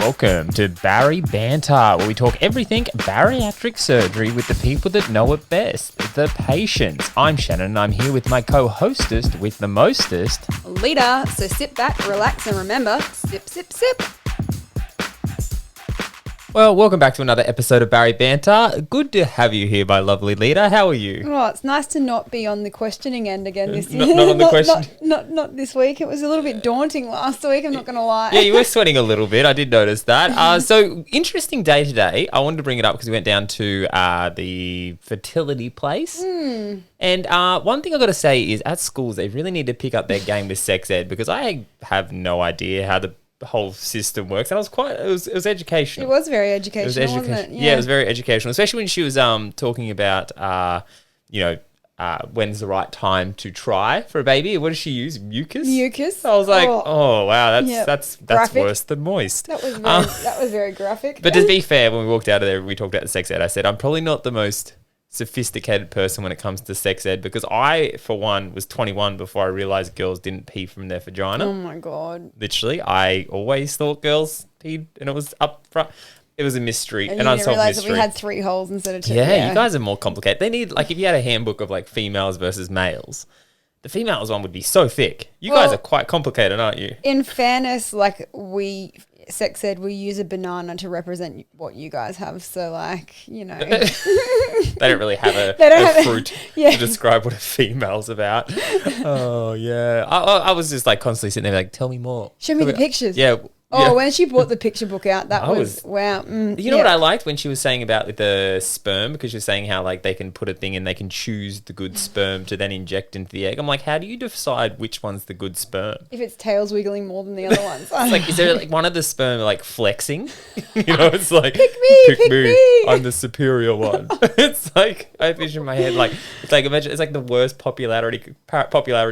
Welcome to BARI Banter, where we talk everything bariatric surgery with the people that know it best, the patients. I'm Shannon, and I'm here with my co-hostess with the mostest, Lita. So sit back, relax, and remember, sip, sip, sip. Well, welcome back to another episode of BARI Banter. Good to have you here, my lovely Lita. How are you? Oh, it's nice to not be on the questioning end again this Not year. on the question? Not this week. It was a little bit daunting last week, I'm not going to lie. Yeah, you were sweating a little bit. I did notice that. So, interesting day today. I wanted to bring it up because we went down to the fertility place. And one thing I've got to say is at schools, they really need to pick up their game with sex ed because I have no idea how the whole system works. And it was educational. It was very educational, wasn't it? Yeah, it was very educational, especially when she was talking about, when's the right time to try for a baby. What does she use? Mucus? Mucus. I was like, oh wow, that's Graphic. worse than moist. That was very graphic. But to be fair, when we walked out of there, we talked about the sex ed. I said, I'm probably not the most sophisticated person when it comes to sex ed because I, for one, was 21 before I realised girls didn't pee from their vagina. Oh my God. Literally, I always thought girls peed and it was up front. It was a mystery, And an you didn't unsolved realise mystery. that we had 3 holes instead of 2. Yeah, you guys are more complicated. They need, like, if you had a handbook of, like, females versus males, the females one would be so thick. You guys are quite complicated, aren't you? In fairness, like sex ed, we use a banana to represent what you guys have. So, like, you know. They don't really have a fruit to describe what a female's about. Oh, yeah. I was just, like, constantly sitting there like, tell me more. Show me the pictures. Yeah. Oh, when she brought the picture book out, that was wow. You know what I liked when she was saying about the sperm, because she was saying how like they can put a thing and they can choose the good sperm to then inject into the egg. I'm like, how do you decide which one's the good sperm? If its tail's wiggling more than the other ones. It's like, is there like one of the sperm like flexing? You know, it's like, pick me. I'm the superior one. It's like, I vision in my head, like, it's like, imagine, it's like the worst popularity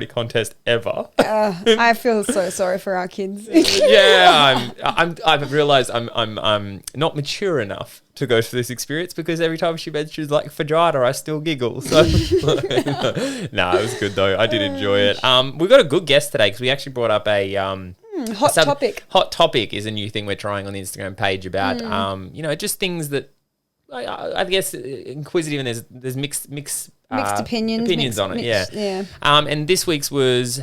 contest ever. I feel so sorry for our kids. Yeah. I've realised I'm not mature enough to go through this experience because every time she mentions like vagina, I still giggle. So, it was good though. I did enjoy it. We've got a good guest today because we actually brought up a hot topic. Hot topic is a new thing we're trying on the Instagram page about just things that I guess inquisitive, and there's mixed opinions on it. Yeah. And this week's was.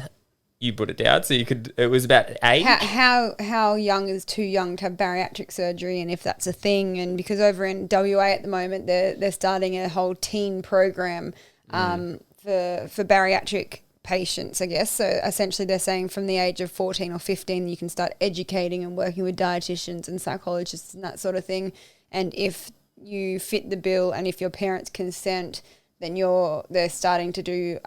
You put it down, so it was about age. How young is too young to have bariatric surgery, and if that's a thing. And because over in WA at the moment, they're starting a whole teen program for bariatric patients, I guess. So essentially they're saying from the age of 14 or 15, you can start educating and working with dietitians and psychologists and that sort of thing. And if you fit the bill and if your parents consent, then they're starting to do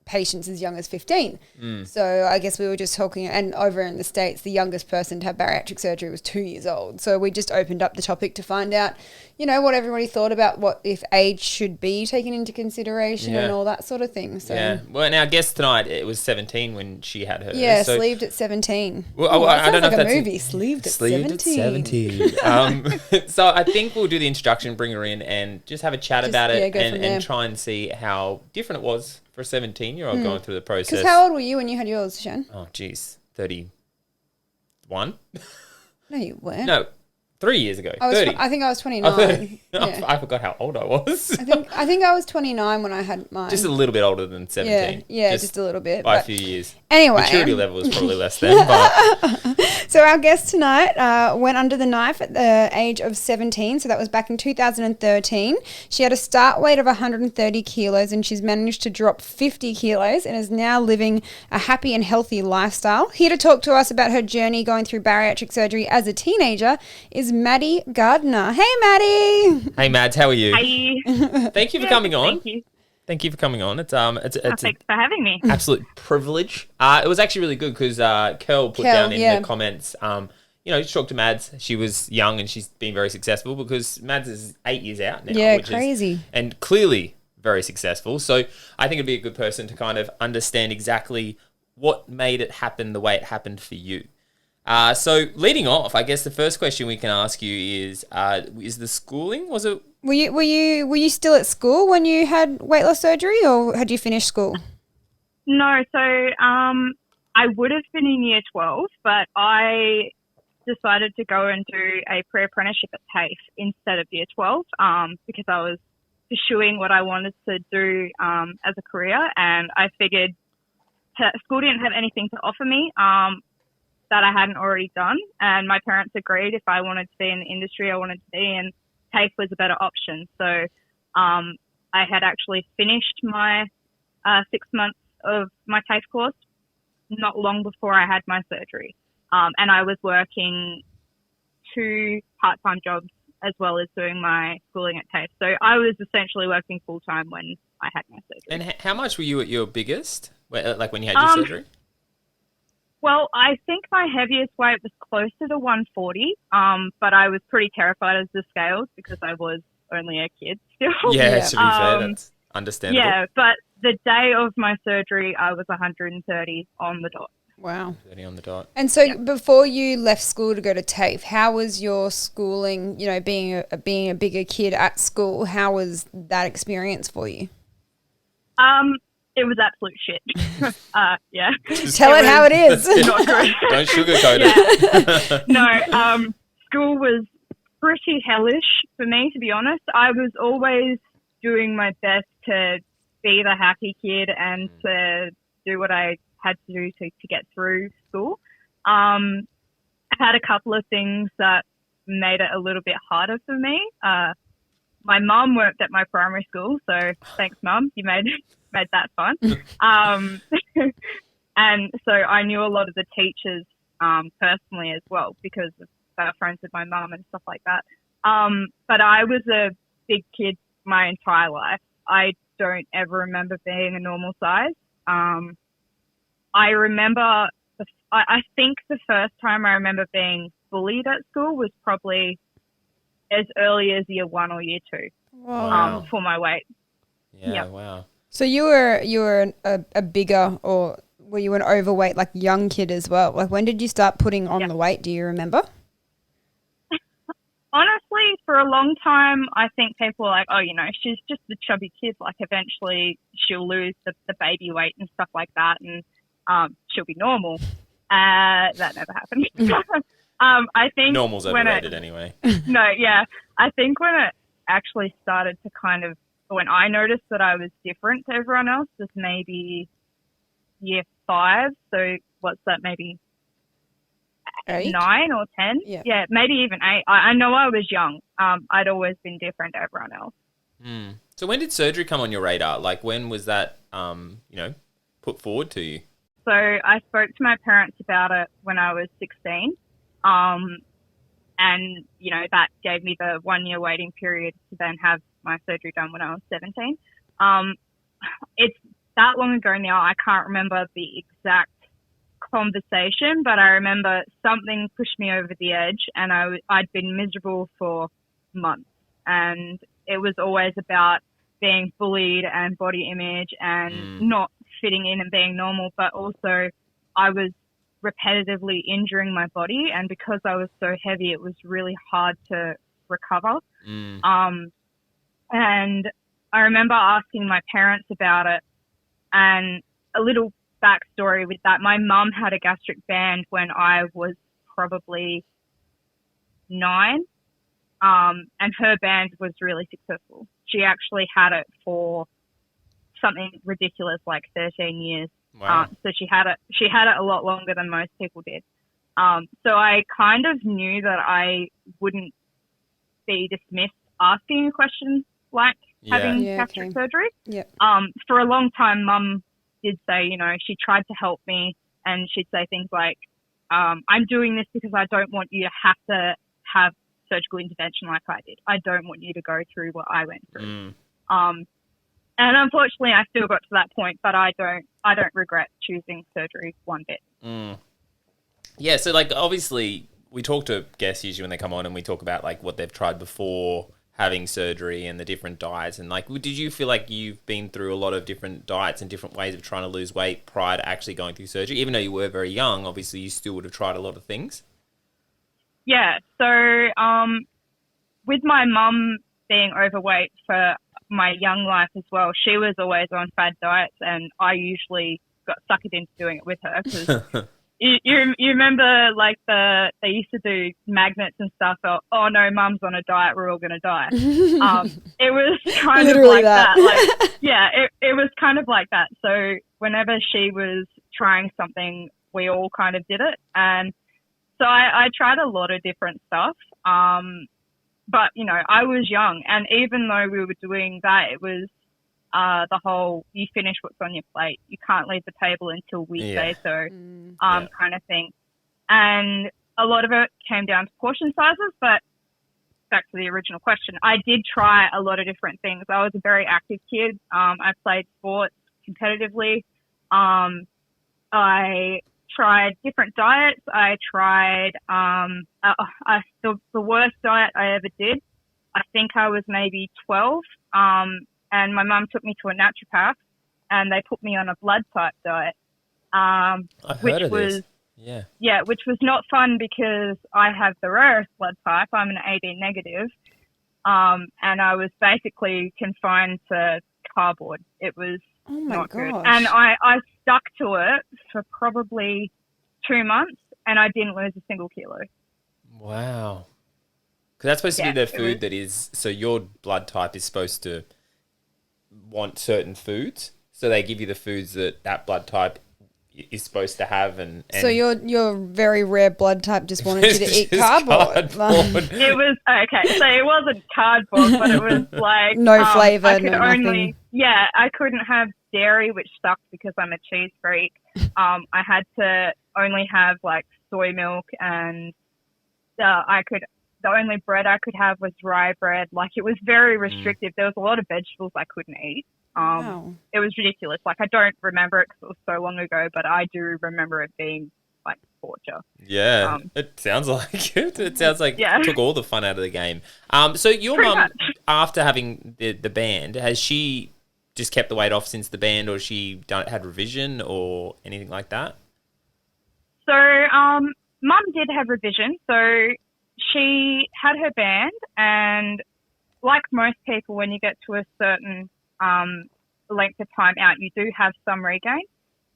patients as young as 15. So I guess we were just talking, and over in the States, the youngest person to have bariatric surgery was 2 years old. So we just opened up the topic to find out, what everybody thought about what if age should be taken into consideration and all that sort of thing. So yeah. Well, and our guest tonight, it was 17 when she had her. Yeah, sleeved at 17. Well, I don't know like if a that's movie. Sleeved at 17. So I think we'll do the introduction, bring her in, and just have a chat about it and try and see how different it was for a 17-year-old going through the process. Because how old were you when you had yours, Shan? Oh, geez. 31? No, you weren't. No, 3 years ago. I think I was 29. I forgot how old I was. I think I was 29 when I had mine. Just a little bit older than 17. Yeah, just a little bit. By a few years. Anyway. Maturity level was probably less then. But. So our guest tonight went under the knife at the age of 17. So that was back in 2013. She had a start weight of 130 kilos and she's managed to drop 50 kilos and is now living a happy and healthy lifestyle. Here to talk to us about her journey going through bariatric surgery as a teenager is Maddie Gardner. Hey, Maddie. Hey, Mads. How are you? Hi. Thank you for coming on. Thank you. Thank you for coming on. It's Thanks for having me. Absolute privilege. It was actually really good because Kel put down in the comments, just talk to Mads. She was young and she's been very successful because Mads is 8 years out now. Yeah, crazy. And clearly very successful. So I think it'd be a good person to kind of understand exactly what made it happen the way it happened for you. So leading off, I guess the first question we can ask you is the schooling, was it? Were you still at school when you had weight loss surgery, or had you finished school? No, so I would have been in year 12, but I decided to go and do a pre-apprenticeship at TAFE instead of Year 12 because I was pursuing what I wanted to do as a career, and I figured school didn't have anything to offer me that I hadn't already done, and my parents agreed if I wanted to be in the industry I wanted to be in, TAFE was a better option. So I had actually finished my 6 months of my TAFE course not long before I had my surgery. And I was working 2 part-time jobs as well as doing my schooling at TAFE. So I was essentially working full-time when I had my surgery. And how much were you at your biggest, like when you had your surgery? Well, I think my heaviest weight was closer to 140, but I was pretty terrified of the scales because I was only a kid still. Yeah, to be fair, that's understandable. Yeah, but the day of my surgery, I was 130 on the dot. Wow. 30 on the dot. And so before you left school to go to TAFE, how was your schooling, you know, being a bigger kid at school, how was that experience for you? It was absolute shit. Yeah. Tell it how it is. Not good. Don't sugarcoat it. No, school was pretty hellish for me, to be honest. I was always doing my best to be the happy kid and to do what I had to do to get through school. I had a couple of things that made it a little bit harder for me. My mum worked at my primary school, so thanks, Mum. You made that fun. And so I knew a lot of the teachers personally as well because they were friends with my mum and stuff like that. But I was a big kid my entire life. I don't ever remember being a normal size. I remember, I think the first time I remember being bullied at school was probably as early as Year 1 or Year 2 for my weight. Yeah, wow. So you were a bigger, or were you an overweight, like young kid as well? Like when did you start putting on the weight? Do you remember? Honestly, for a long time, I think people were like, oh, you know, she's just a chubby kid. Like eventually she'll lose the baby weight and stuff like that and she'll be normal. That never happened. I think normal's overrated anyway. No, yeah. I think when it actually started to kind of, when I noticed that I was different to everyone else was maybe Year 5. So what's that, maybe 8? 9 or 10? Yeah, maybe even 8. I know I was young. I'd always been different to everyone else. So when did surgery come on your radar? Like when was that, put forward to you? So I spoke to my parents about it when I was 16. And, you know, that gave me the 1 year waiting period to then have my surgery done when I was 17. It's that long ago now, I can't remember the exact conversation, but I remember something pushed me over the edge and I'd been miserable for months. And it was always about being bullied and body image and not fitting in and being normal, but also I was repetitively injuring my body, and because I was so heavy it was really hard to recover. And I remember asking my parents about it, and a little backstory with that, my mum had a gastric band when I was probably 9, and her band was really successful. She actually had it for something ridiculous like 13 years. Wow. So she had it a lot longer than most people did. So I kind of knew that I wouldn't be dismissed asking questions like having gastric surgery. Yeah. For a long time, Mum did say, you know, she tried to help me, and she'd say things like, I'm doing this because I don't want you to have surgical intervention like I did. I don't want you to go through what I went through. And unfortunately, I still got to that point, but I don't regret choosing surgery one bit. Yeah, so like obviously we talk to guests usually when they come on and we talk about like what they've tried before having surgery and the different diets, and like did you feel like you've been through a lot of different diets and different ways of trying to lose weight prior to actually going through surgery? Even though you were very young, obviously you still would have tried a lot of things. Yeah, so with my mum being overweight for my young life as well, she was always on fad diets, and I usually got suckered into doing it with her because you remember like they used to do magnets and stuff. Oh no, mum's on a diet. We're all gonna die. It was kind of like that. Like it was kind of like that. So whenever she was trying something, we all kind of did it. And so I tried a lot of different stuff. But you know, I was young, and even though we were doing that, it was the whole you finish what's on your plate. You can't leave the table until we say so, kind of thing. And a lot of it came down to portion sizes. But back to the original question, I did try a lot of different things. I was a very active kid. I played sports competitively. I tried different diets. I tried the worst diet I ever did. I think I was maybe 12. And my mum took me to a naturopath, and they put me on a blood type diet. I've heard of this. Yeah, which was not fun because I have the rarest blood type. I'm an AB negative. And I was basically confined to cardboard. It was not good. And I stuck to it for probably 2 months, and I didn't lose a single kilo. Wow. Because that's supposed to be the food that is, so your blood type is supposed to want certain foods, so they give you the foods that blood type is supposed to have, and so your very rare blood type just wanted you to eat cardboard. It was okay, so it wasn't cardboard, but it was like no flavor, nothing. I couldn't have dairy, which sucked because I'm a cheese freak. I had to only have like soy milk, and the only bread I could have was rye bread. Like, it was very restrictive. There was a lot of vegetables I couldn't eat. It was ridiculous. Like, I don't remember it because it was so long ago, but I do remember it being like torture. Yeah, it sounds like it. It sounds like it took all the fun out of the game. So your mum, after having the band, has she just kept the weight off since the band, or she had revision or anything like that? So, mum did have revision. So she had her band, and like most people, when you get to a certain length of time out, you do have some regain.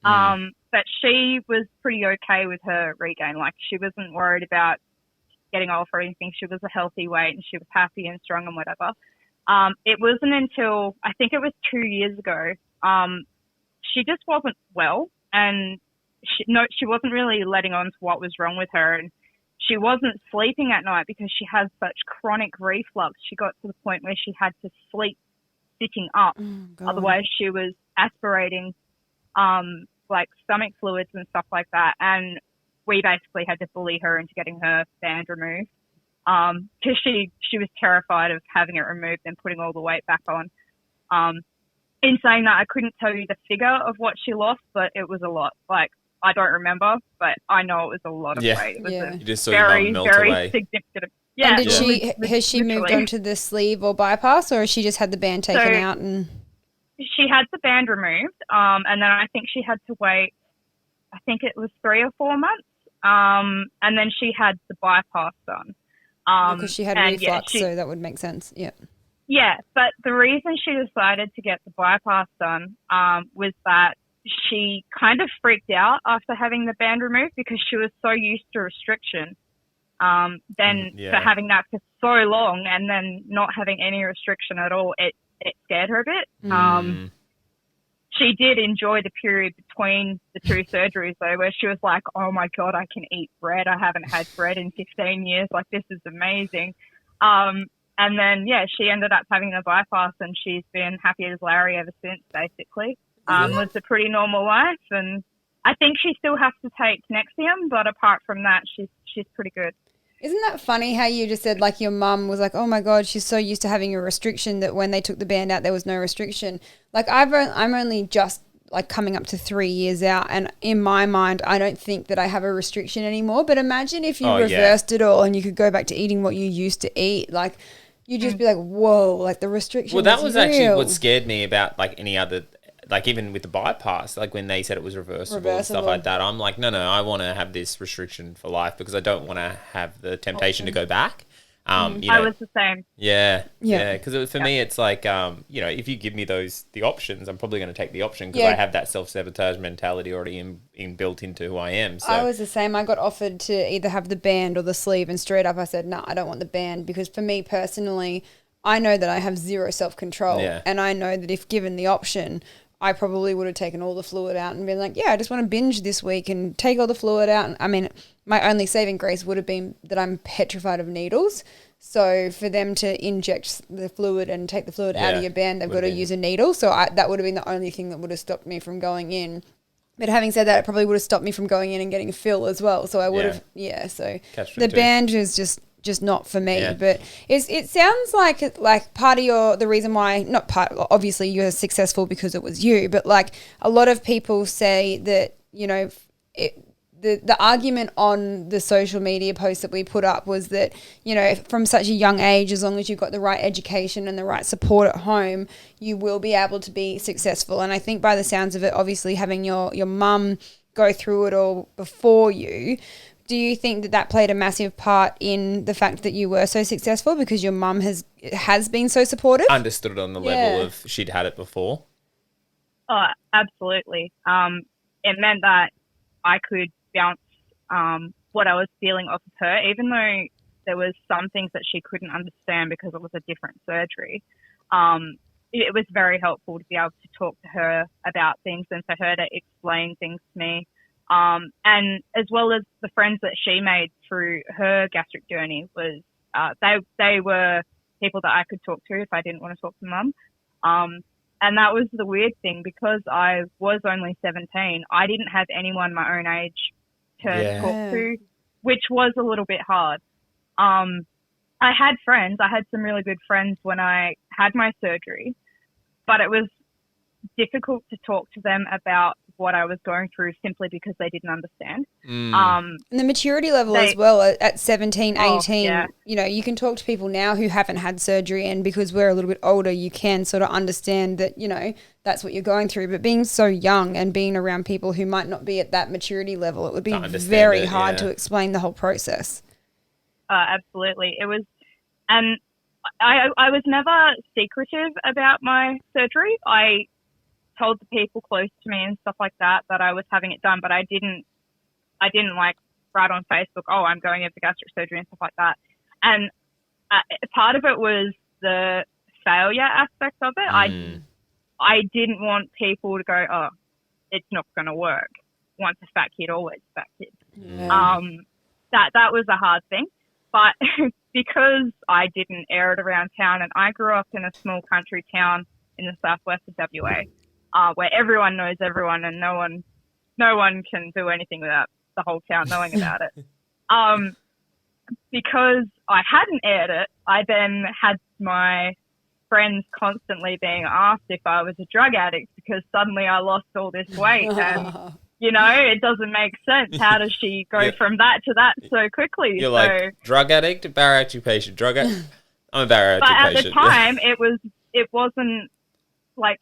But she was pretty okay with her regain. Like, she wasn't worried about getting off or anything. She was a healthy weight, and she was happy and strong and whatever. It wasn't until, I think it was 2 years ago, she just wasn't well, and she wasn't really letting on to what was wrong with her. And she wasn't sleeping at night because she had such chronic reflux. She got to the point where she had to sleep sitting up. Otherwise, she was aspirating like stomach fluids and stuff like that. And we basically had to bully her into getting her band removed because she was terrified of having it removed and putting all the weight back on. In saying that, I couldn't tell you the figure of what she lost, but it was a lot. Like, I don't remember, but I know it was a lot of weight. It was you just saw your mum melt away. Significant. Yeah. And has she moved on to the sleeve or bypass, or has she just had the band taken out? And she had the band removed, and then I think she had to wait, I think it was 3 or 4 months, and then she had the bypass done. Because she had reflux, so that would make sense. Yeah. Yeah, but the reason she decided to get the bypass done was that she kind of freaked out after having the band removed because she was so used to restriction. For having that for so long and then not having any restriction at all, it scared her a bit. She did enjoy the period between the 2 surgeries, though, where she was like, oh, my God, I can eat bread. I haven't had bread in 15 years. Like, this is amazing. And then, she ended up having a bypass, and she's been happy as Larry ever since, basically. Lives a pretty normal life, and I think she still has to take Nexium, but apart from that, she's pretty good. Isn't that funny how you just said, like, your mum was like, oh, my God, she's so used to having a restriction that when they took the band out, there was no restriction. Like, I'm only just, like, coming up to 3 years out, and in my mind, I don't think that I have a restriction anymore. But imagine if you reversed it all and you could go back to eating what you used to eat. Like, you'd just be like, whoa, like, the restriction Well, that was real. Actually what scared me about, like, any other... Like, even with the bypass, like when they said it was reversible and stuff like that, I'm like, no, I want to have this restriction for life because I don't want to have the temptation to go back. I was the same. Yeah. Because for me, it's like, if you give me the options, I'm probably going to take the option because I have that self-sabotage mentality already built into who I am. So I was the same. I got offered to either have the band or the sleeve, and straight up I said, no, I don't want the band, because for me personally, I know that I have zero self-control, and I know that if given the option, I probably would have taken all the fluid out and been like, I just want to binge this week and take all the fluid out. I mean, my only saving grace would have been that I'm petrified of needles. So for them to inject the fluid and take the fluid out of your band, they've got to use a needle. So that would have been the only thing that would have stopped me from going in. But having said that, it probably would have stopped me from going in and getting a fill as well. So I would have, so the band is just not for me. Yeah. But it sounds like part of the reason why, not part, obviously you're successful because it was you, but like a lot of people say that, the argument on the social media post that we put up was that, from such a young age, as long as you've got the right education and the right support at home, you will be able to be successful. And I think by the sounds of it, obviously having your mum go through it all before you, do you think that played a massive part in the fact that you were so successful because your mum has been so supportive? Understood it on the level of she'd had it before. Oh, absolutely. It meant that I could bounce what I was feeling off of her, even though there was some things that she couldn't understand because it was a different surgery. It was very helpful to be able to talk to her about things and for her to explain things to me. And as well as the friends that she made through her gastric journey was, they were people that I could talk to if I didn't want to talk to mum. And that was the weird thing, because I was only 17. I didn't have anyone my own age to talk to, which was a little bit hard. I had friends. I had some really good friends when I had my surgery, but it was difficult to talk to them about what I was going through simply because they didn't understand. And the maturity level as well at 17, 18, you can talk to people now who haven't had surgery, and because we're a little bit older, you can sort of understand that, that's what you're going through. But being so young and being around people who might not be at that maturity level, it would be very hard to explain the whole process. Absolutely. It was, and I was never secretive about my surgery. I told the people close to me and stuff like that I was having it done, but I didn't like write on Facebook, I'm going in for gastric surgery and stuff like that. And part of it was the failure aspect of it. I didn't want people to go, it's not going to work. Once a fat kid, always a fat kid. Yeah. That was a hard thing, but because I didn't air it around town, and I grew up in a small country town in the southwest of WA, where everyone knows everyone and no one can do anything without the whole town knowing about it. Because I hadn't aired it, I then had my friends constantly being asked if I was a drug addict, because suddenly I lost all this weight and, it doesn't make sense. How does she go from that to that so quickly? You're like, drug addict, bariatric patient, drug addict. I'm a bariatric patient. But at the time, it wasn't like,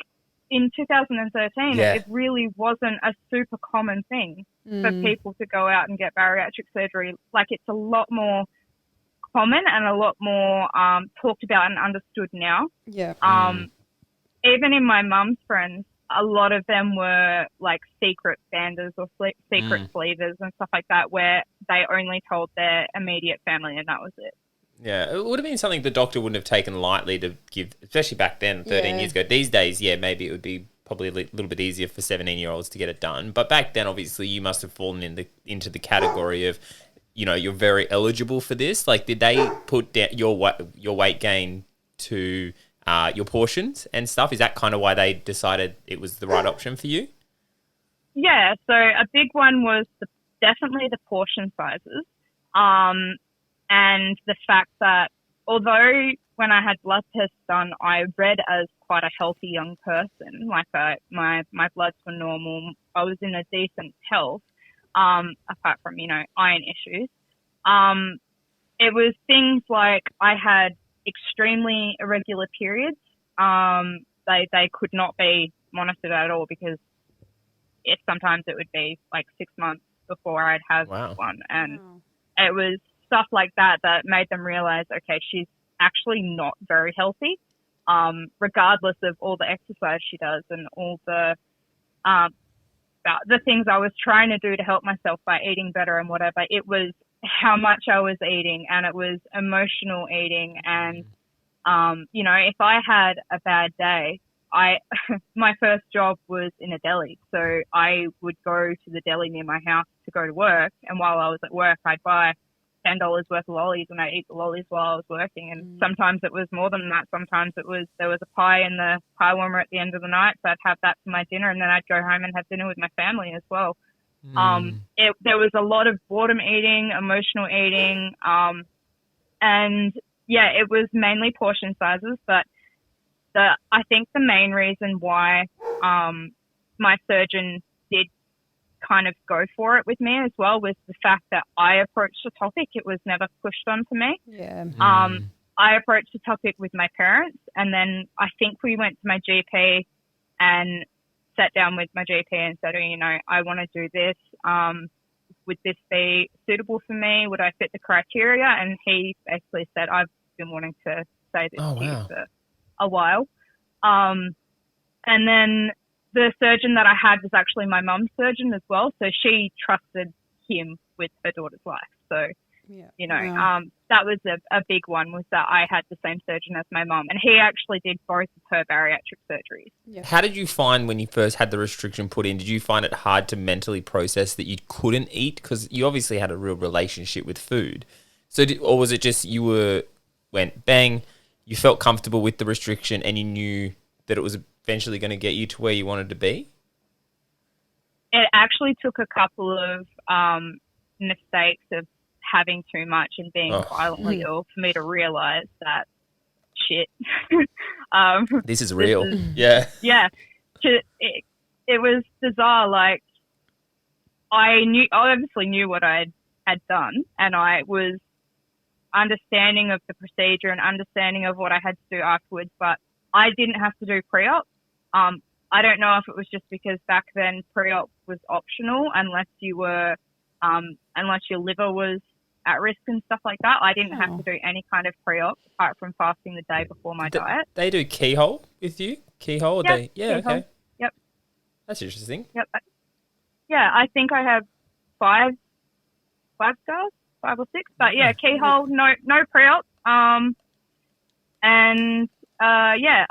in 2013, it really wasn't a super common thing for people to go out and get bariatric surgery. Like, it's a lot more common and a lot more talked about and understood now. Yeah. Even in my mum's friends, a lot of them were like secret banders or secret sleevers and stuff like that, where they only told their immediate family and that was it. Yeah, it would have been something the doctor wouldn't have taken lightly to give, especially back then, 13 years ago. These days, maybe it would be probably a little bit easier for 17-year-olds to get it done. But back then, obviously, you must have fallen into the category of, you're very eligible for this. Like, did they put down your weight gain to your portions and stuff? Is that kind of why they decided it was the right option for you? Yeah, so a big one was definitely the portion sizes. And the fact that although when I had blood tests done, I read as quite a healthy young person, like my bloods were normal, I was in a decent health, apart from, iron issues. It was things like I had extremely irregular periods. They could not be monitored at all, because sometimes it would be like 6 months before I'd have one. And it was stuff like that made them realize, okay, she's actually not very healthy, regardless of all the exercise she does and all the things I was trying to do to help myself by eating better and whatever. It was how much I was eating, and it was emotional eating. And, you know, if I had a bad day, my first job was in a deli. So I would go to the deli near my house to go to work. And while I was at work, I'd buy $10 worth of lollies, and I'd eat the lollies while I was working. And sometimes it was more than that. Sometimes there was a pie in the pie warmer at the end of the night. So I'd have that for my dinner, and then I'd go home and have dinner with my family as well. There was a lot of boredom eating, emotional eating. And yeah, it was mainly portion sizes, but I think the main reason why my surgeon did kind of go for it with me as well was the fact that I approached the topic. It was never pushed onto me. Yeah. I approached the topic with my parents, and then I think we went to my GP and sat down with my GP and said, you know, I want to do this. Would this be suitable for me? Would I fit the criteria? And he basically said, I've been wanting to say this to you for a while. And then the surgeon that I had was actually my mum's surgeon as well. So she trusted him with her daughter's life. So, you know, that was a big one, was that I had the same surgeon as my mum. And he actually did both of her bariatric surgeries. Yeah. How did you find when you first had the restriction put in? Did you find it hard to mentally process that you couldn't eat? Because you obviously had a real relationship with food. So, or was it just went bang, you felt comfortable with the restriction and you knew that it was eventually going to get you to where you wanted to be? It actually took a couple of mistakes of having too much and being violently ill for me to realize that shit. This is real. Yeah. Yeah. It was bizarre. Like, I obviously knew what I had done, and I was understanding of the procedure and understanding of what I had to do afterwards, but I didn't have to do pre-op. I don't know if it was just because back then pre-op was optional unless your liver was at risk and stuff like that. I didn't have to do any kind of pre-op apart from fasting the day before my diet. They do keyhole with you? Keyhole? Yep, keyhole. Okay. Yep. That's interesting. Yep. Yeah, I think I have five stars, 5 or 6. But yeah, keyhole, no pre-op.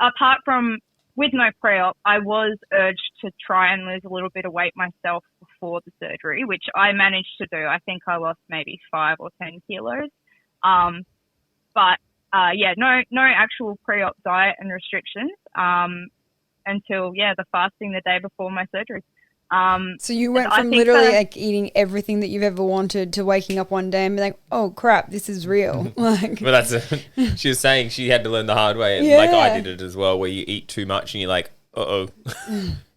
Apart from with no pre-op, I was urged to try and lose a little bit of weight myself before the surgery, which I managed to do. I think I lost maybe 5 or 10 kilos. No actual pre-op diet and restrictions until the fasting the day before my surgery. So you went from literally like eating everything that you've ever wanted to waking up one day and be like, oh crap, this is real. Like, well, she was saying she had to learn the hard way. And like I did it as well, where you eat too much and you're like, uh-oh,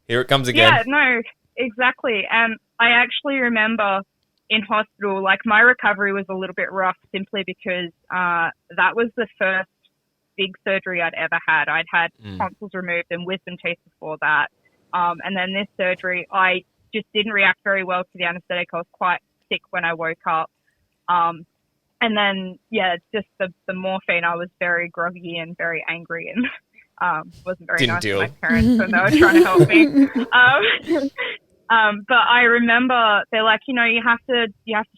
here it comes again. Yeah, no, exactly. And I actually remember in hospital, like my recovery was a little bit rough simply because that was the first big surgery I'd ever had. I'd had tonsils removed and wisdom teeth before that. And then this surgery, I just didn't react very well to the anesthetic. I was quite sick when I woke up. And then, just the morphine, I was very groggy and very angry and wasn't very nice to my parents when they were trying to help me. But I remember they're like, you have to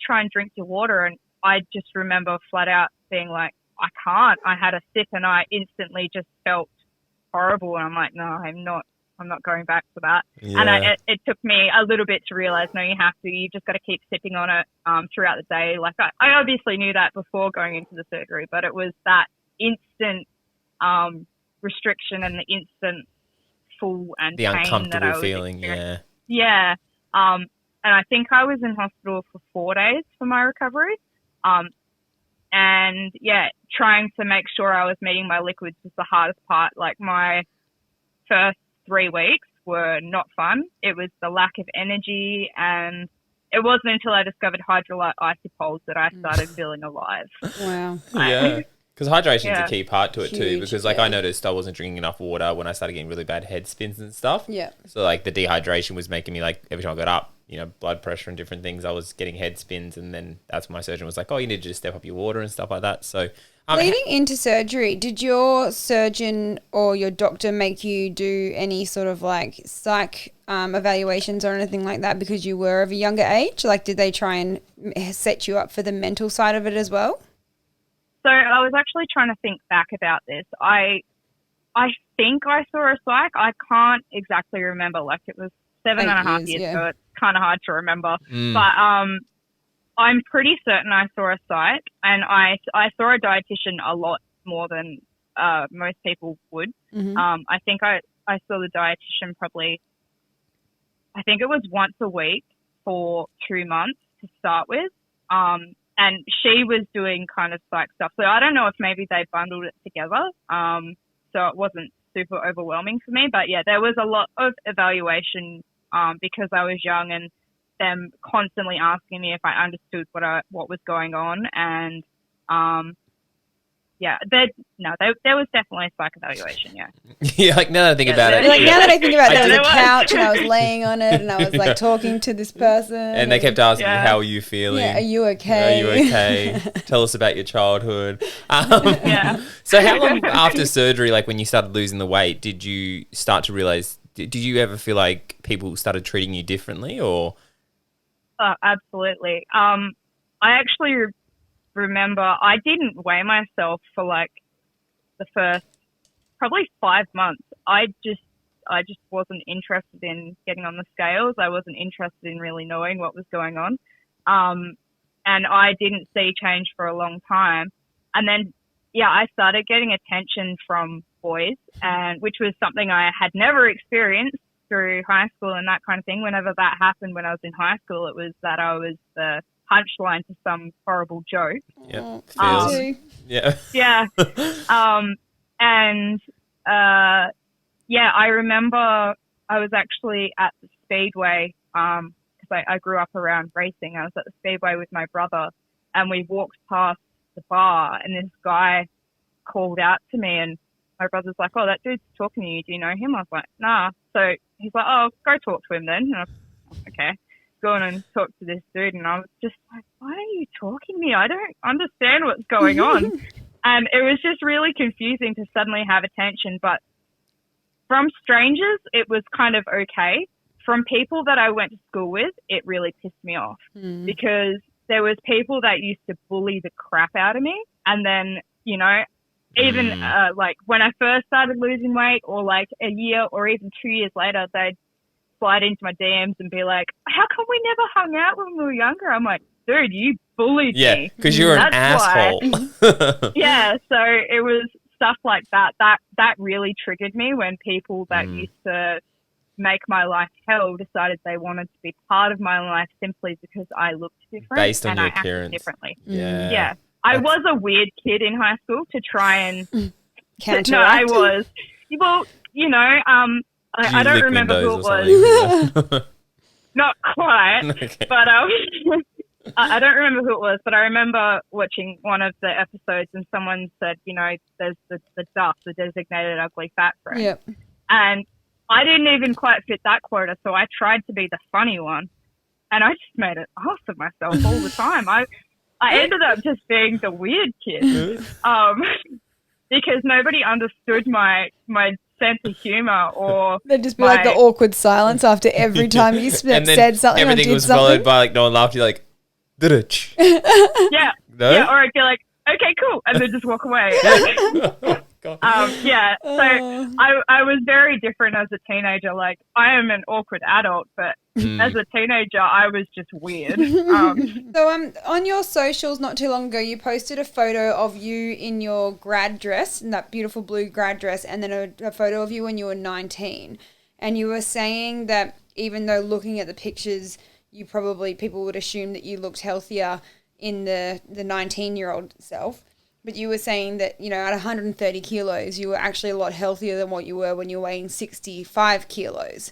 try and drink your water. And I just remember flat out being like, I can't. I had a sip and I instantly just felt horrible. And I'm like, no, I'm not going back to that. Yeah. And it took me a little bit to realize, no, you have to. You just got to keep sipping on it throughout the day. Like I obviously knew that before going into the surgery, but it was that instant restriction and the instant full and the pain uncomfortable that I was feeling. experiencing. Yeah. And I think I was in hospital for 4 days for my recovery. Trying to make sure I was meeting my liquids was the hardest part. Like my first 3 weeks were not fun. It was the lack of energy, and it wasn't until I discovered hydrolyte isopoles that I started feeling alive. Wow. Yeah. Because hydration's a key part to it too. Because I noticed I wasn't drinking enough water when I started getting really bad head spins and stuff. Yeah. So like the dehydration was making me like every time I got up, blood pressure and different things. I was getting head spins, and then that's when my surgeon was like, oh, you need to just step up your water and stuff like that. So leading into surgery, did your surgeon or your doctor make you do any sort of like psych evaluations or anything like that because you were of a younger age? Like, did they try and set you up for the mental side of it as well? So I was actually trying to think back about this. I think I saw a psych. I can't exactly remember. Like, it was 7.5 years ago. It's kind of hard to remember. But I'm pretty certain I saw a psych, and I saw a dietitian a lot more than most people would. I think I saw the dietitian probably, I think it was once a week for 2 months to start with. And she was doing kind of psych stuff. So I don't know if maybe they bundled it together. So it wasn't super overwhelming for me. But yeah, there was a lot of evaluation because I was young, and them constantly asking me if I understood what was going on. And there was definitely a psych evaluation, yeah. Yeah, like now that I think about it. Like now that I think about it, there was a couch and I was laying on it and I was like talking to this person. And they kept asking, how are you feeling? Yeah, are you okay? Are you okay? Tell us about your childhood. So how long after surgery, like when you started losing the weight, did you start to realise, did you ever feel like people started treating you differently or? Oh, absolutely. I actually remember I didn't weigh myself for like the first probably 5 months. I just wasn't interested in getting on the scales. I wasn't interested in really knowing what was going on. And I didn't see change for a long time. And then, I started getting attention from boys, and which was something I had never experienced through high school and that kind of thing. Whenever that happened when I was in high school, it was that I was the punchline to some horrible joke. Yeah. I remember I was actually at the Speedway because I grew up around racing. I was at the Speedway with my brother, and we walked past the bar, and this guy called out to me, and my brother's like, oh, that dude's talking to you. Do you know him? I was like, nah. So he's like, oh, go talk to him then. And I was like, okay. Go on and talk to this dude, and I was just like, why are you talking to me? I don't understand what's going on. And it was just really confusing to suddenly have attention. But from strangers, it was kind of okay. From people that I went to school with, it really pissed me off because there was people that used to bully the crap out of me. And then, even like when I first started losing weight, or like a year or even 2 years later, they'd slide into my DMs and be like, how come we never hung out when we were younger? I'm like, dude, you bullied me. Yeah, because you're an asshole. Yeah, so it was stuff like that. That really triggered me when people that used to make my life hell decided they wanted to be part of my life simply because I looked different. Based on your appearance. Differently. Yeah. I was a weird kid in high school to try and counteract. No, I was. Well, I don't remember who it was. Not quite, okay. But I don't remember who it was, but I remember watching one of the episodes and someone said, there's the duff, the designated ugly fat friend. Yep. And I didn't even quite fit that quota, so I tried to be the funny one, and I just made it ass of myself all the time. I ended up just being the weird kid because nobody understood my sense of humor, or there'd just be like the awkward silence after every time you said something. Everything was followed by like no one laughed. You're like, did yeah, no? Yeah, or I'd be like, okay, cool, and then just walk away. So I was very different as a teenager. Like, I am an awkward adult, but as a teenager, I was just weird. So on your socials not too long ago, you posted a photo of you in your grad dress, in that beautiful blue grad dress, and then a photo of you when you were 19. And you were saying that even though looking at the pictures, people would assume that you looked healthier in the 19-year-old self. But you were saying that, at 130 kilos, you were actually a lot healthier than what you were when you were weighing 65 kilos.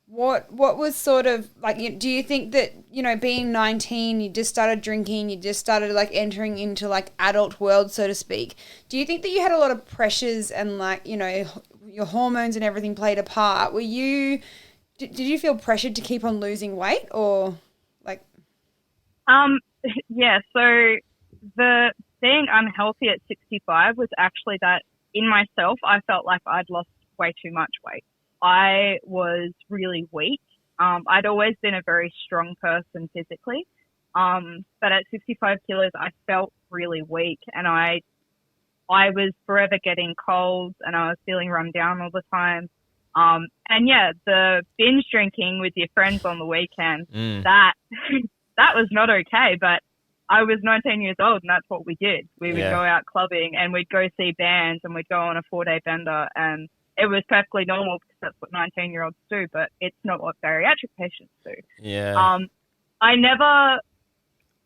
What was sort of, like, do you think that, being 19, you just started drinking, you just started, like, entering into, like, adult world, so to speak. Do you think that you had a lot of pressures and, like, your hormones and everything played a part? Were you Did you feel pressured to keep on losing weight or like? Yeah, so the being unhealthy at 65 was actually that in myself, I felt like I'd lost way too much weight. I was really weak. I'd always been a very strong person physically. But at 65 kilos, I felt really weak, and I was forever getting colds, and I was feeling run down all the time. And yeah, the binge drinking with your friends on the weekend, that was not okay, but I was 19 years old and that's what we did. We would go out clubbing and we'd go see bands and we'd go on a 4-day bender, and it was perfectly normal because that's what 19-year-olds do, but it's not what bariatric patients do. Yeah.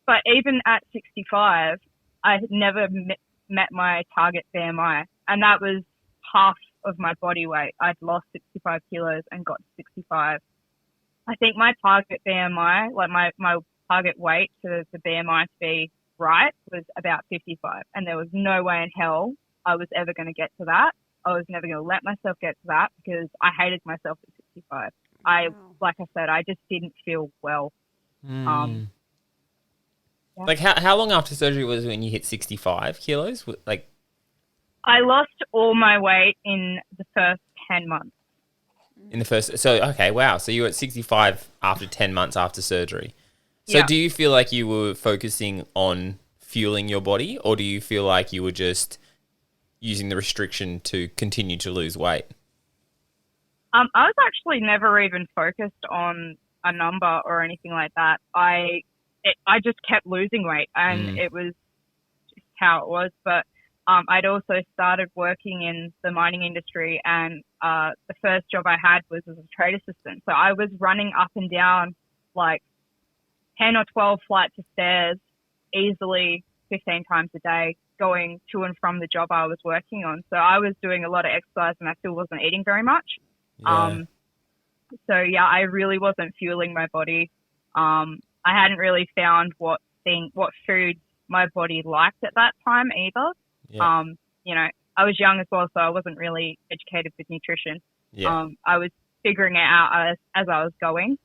But even at 65, I had never met my target BMI, and that was half of my body weight. I'd lost 65 kilos and got to 65. I think my target BMI, like my target weight to the BMI to be right, was about 55. And there was no way in hell I was ever going to get to that. I was never going to let myself get to that because I hated myself at 65. Like I said, I just didn't feel well. Yeah. Like how long after surgery was it when you hit 65 kilos? Like, I lost all my weight in the first 10 months. In the first, so okay, wow. So you were at 65 after 10 months after surgery. So do you feel like you were focusing on fueling your body, or do you feel like you were just using the restriction to continue to lose weight? I was actually never even focused on a number or anything like that. I just kept losing weight, and it was just how it was. But I'd also started working in the mining industry, and the first job I had was as a trade assistant. So I was running up and down like 10 or 12 flights of stairs easily 15 times a day, going to and from the job I was working on. So I was doing a lot of exercise, and I still wasn't eating very much. Yeah. So yeah, I really wasn't fueling my body. I hadn't really found what food my body liked at that time either. Yeah. You know, I was young as well, so I wasn't really educated with nutrition. Yeah. I was figuring it out as I was going.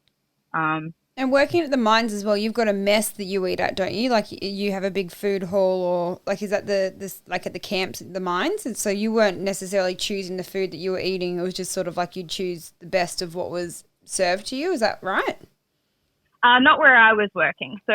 And working at the mines as well, you've got a mess that you eat at, don't you? Like you have a big food hall, or like is that this like at the camps at the mines? And so you weren't necessarily choosing the food that you were eating. It was just sort of like you'd choose the best of what was served to you. Is that right? Not where I was working. So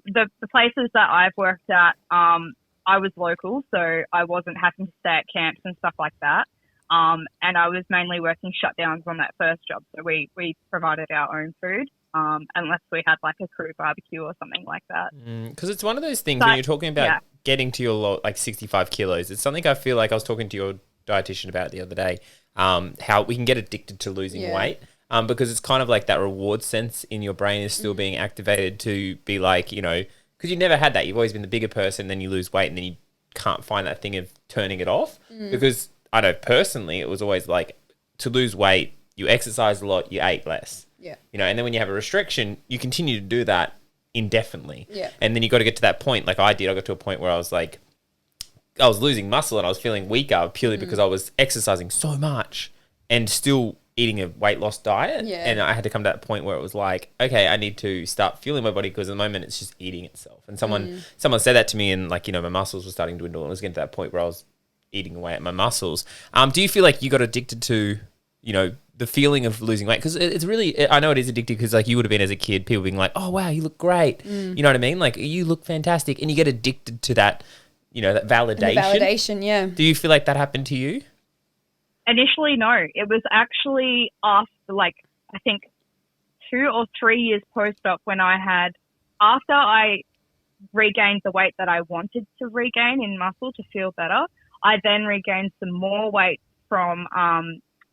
the places that I've worked at, I was local, so I wasn't having to stay at camps and stuff like that. And I was mainly working shutdowns on that first job. So we provided our own food, unless we had like a crew barbecue or something like that. Because it's one of those things when you're talking about getting to your like 65 kilos, it's something I feel like I was talking to your dietitian about the other day, how we can get addicted to losing weight. Because it's kind of like that reward sense in your brain is still being activated to be like, you know, because you never had that. You've always been the bigger person, then you lose weight and then you can't find that thing of turning it off. Because I know personally, it was always like to lose weight, you exercise a lot, you ate less. Yeah. You know, and then when you have a restriction, you continue to do that indefinitely. Yeah. And then you got to get to that point like I did. I got to a point where I was like, I was losing muscle and I was feeling weaker purely because I was exercising so much and still eating a weight loss diet. Yeah. And I had to come to that point where it was like, okay, I need to start fueling my body because at the moment it's just eating itself. And someone said that to me, and like, you know, my muscles were starting to dwindle and I was getting to that point where I was eating away at my muscles. Do you feel like you got addicted to, you know, the feeling of losing weight? Because it's really, I know it is addictive because like you would have been as a kid, people being like, oh, wow, you look great. You know what I mean? Like you look fantastic. And you get addicted to that, you know, that validation. And the validation, yeah. Do you feel like that happened to you? Initially, no. It was actually after, like, I think 2 or 3 years post-op after I regained the weight that I wanted to regain in muscle to feel better, I then regained some more weight from,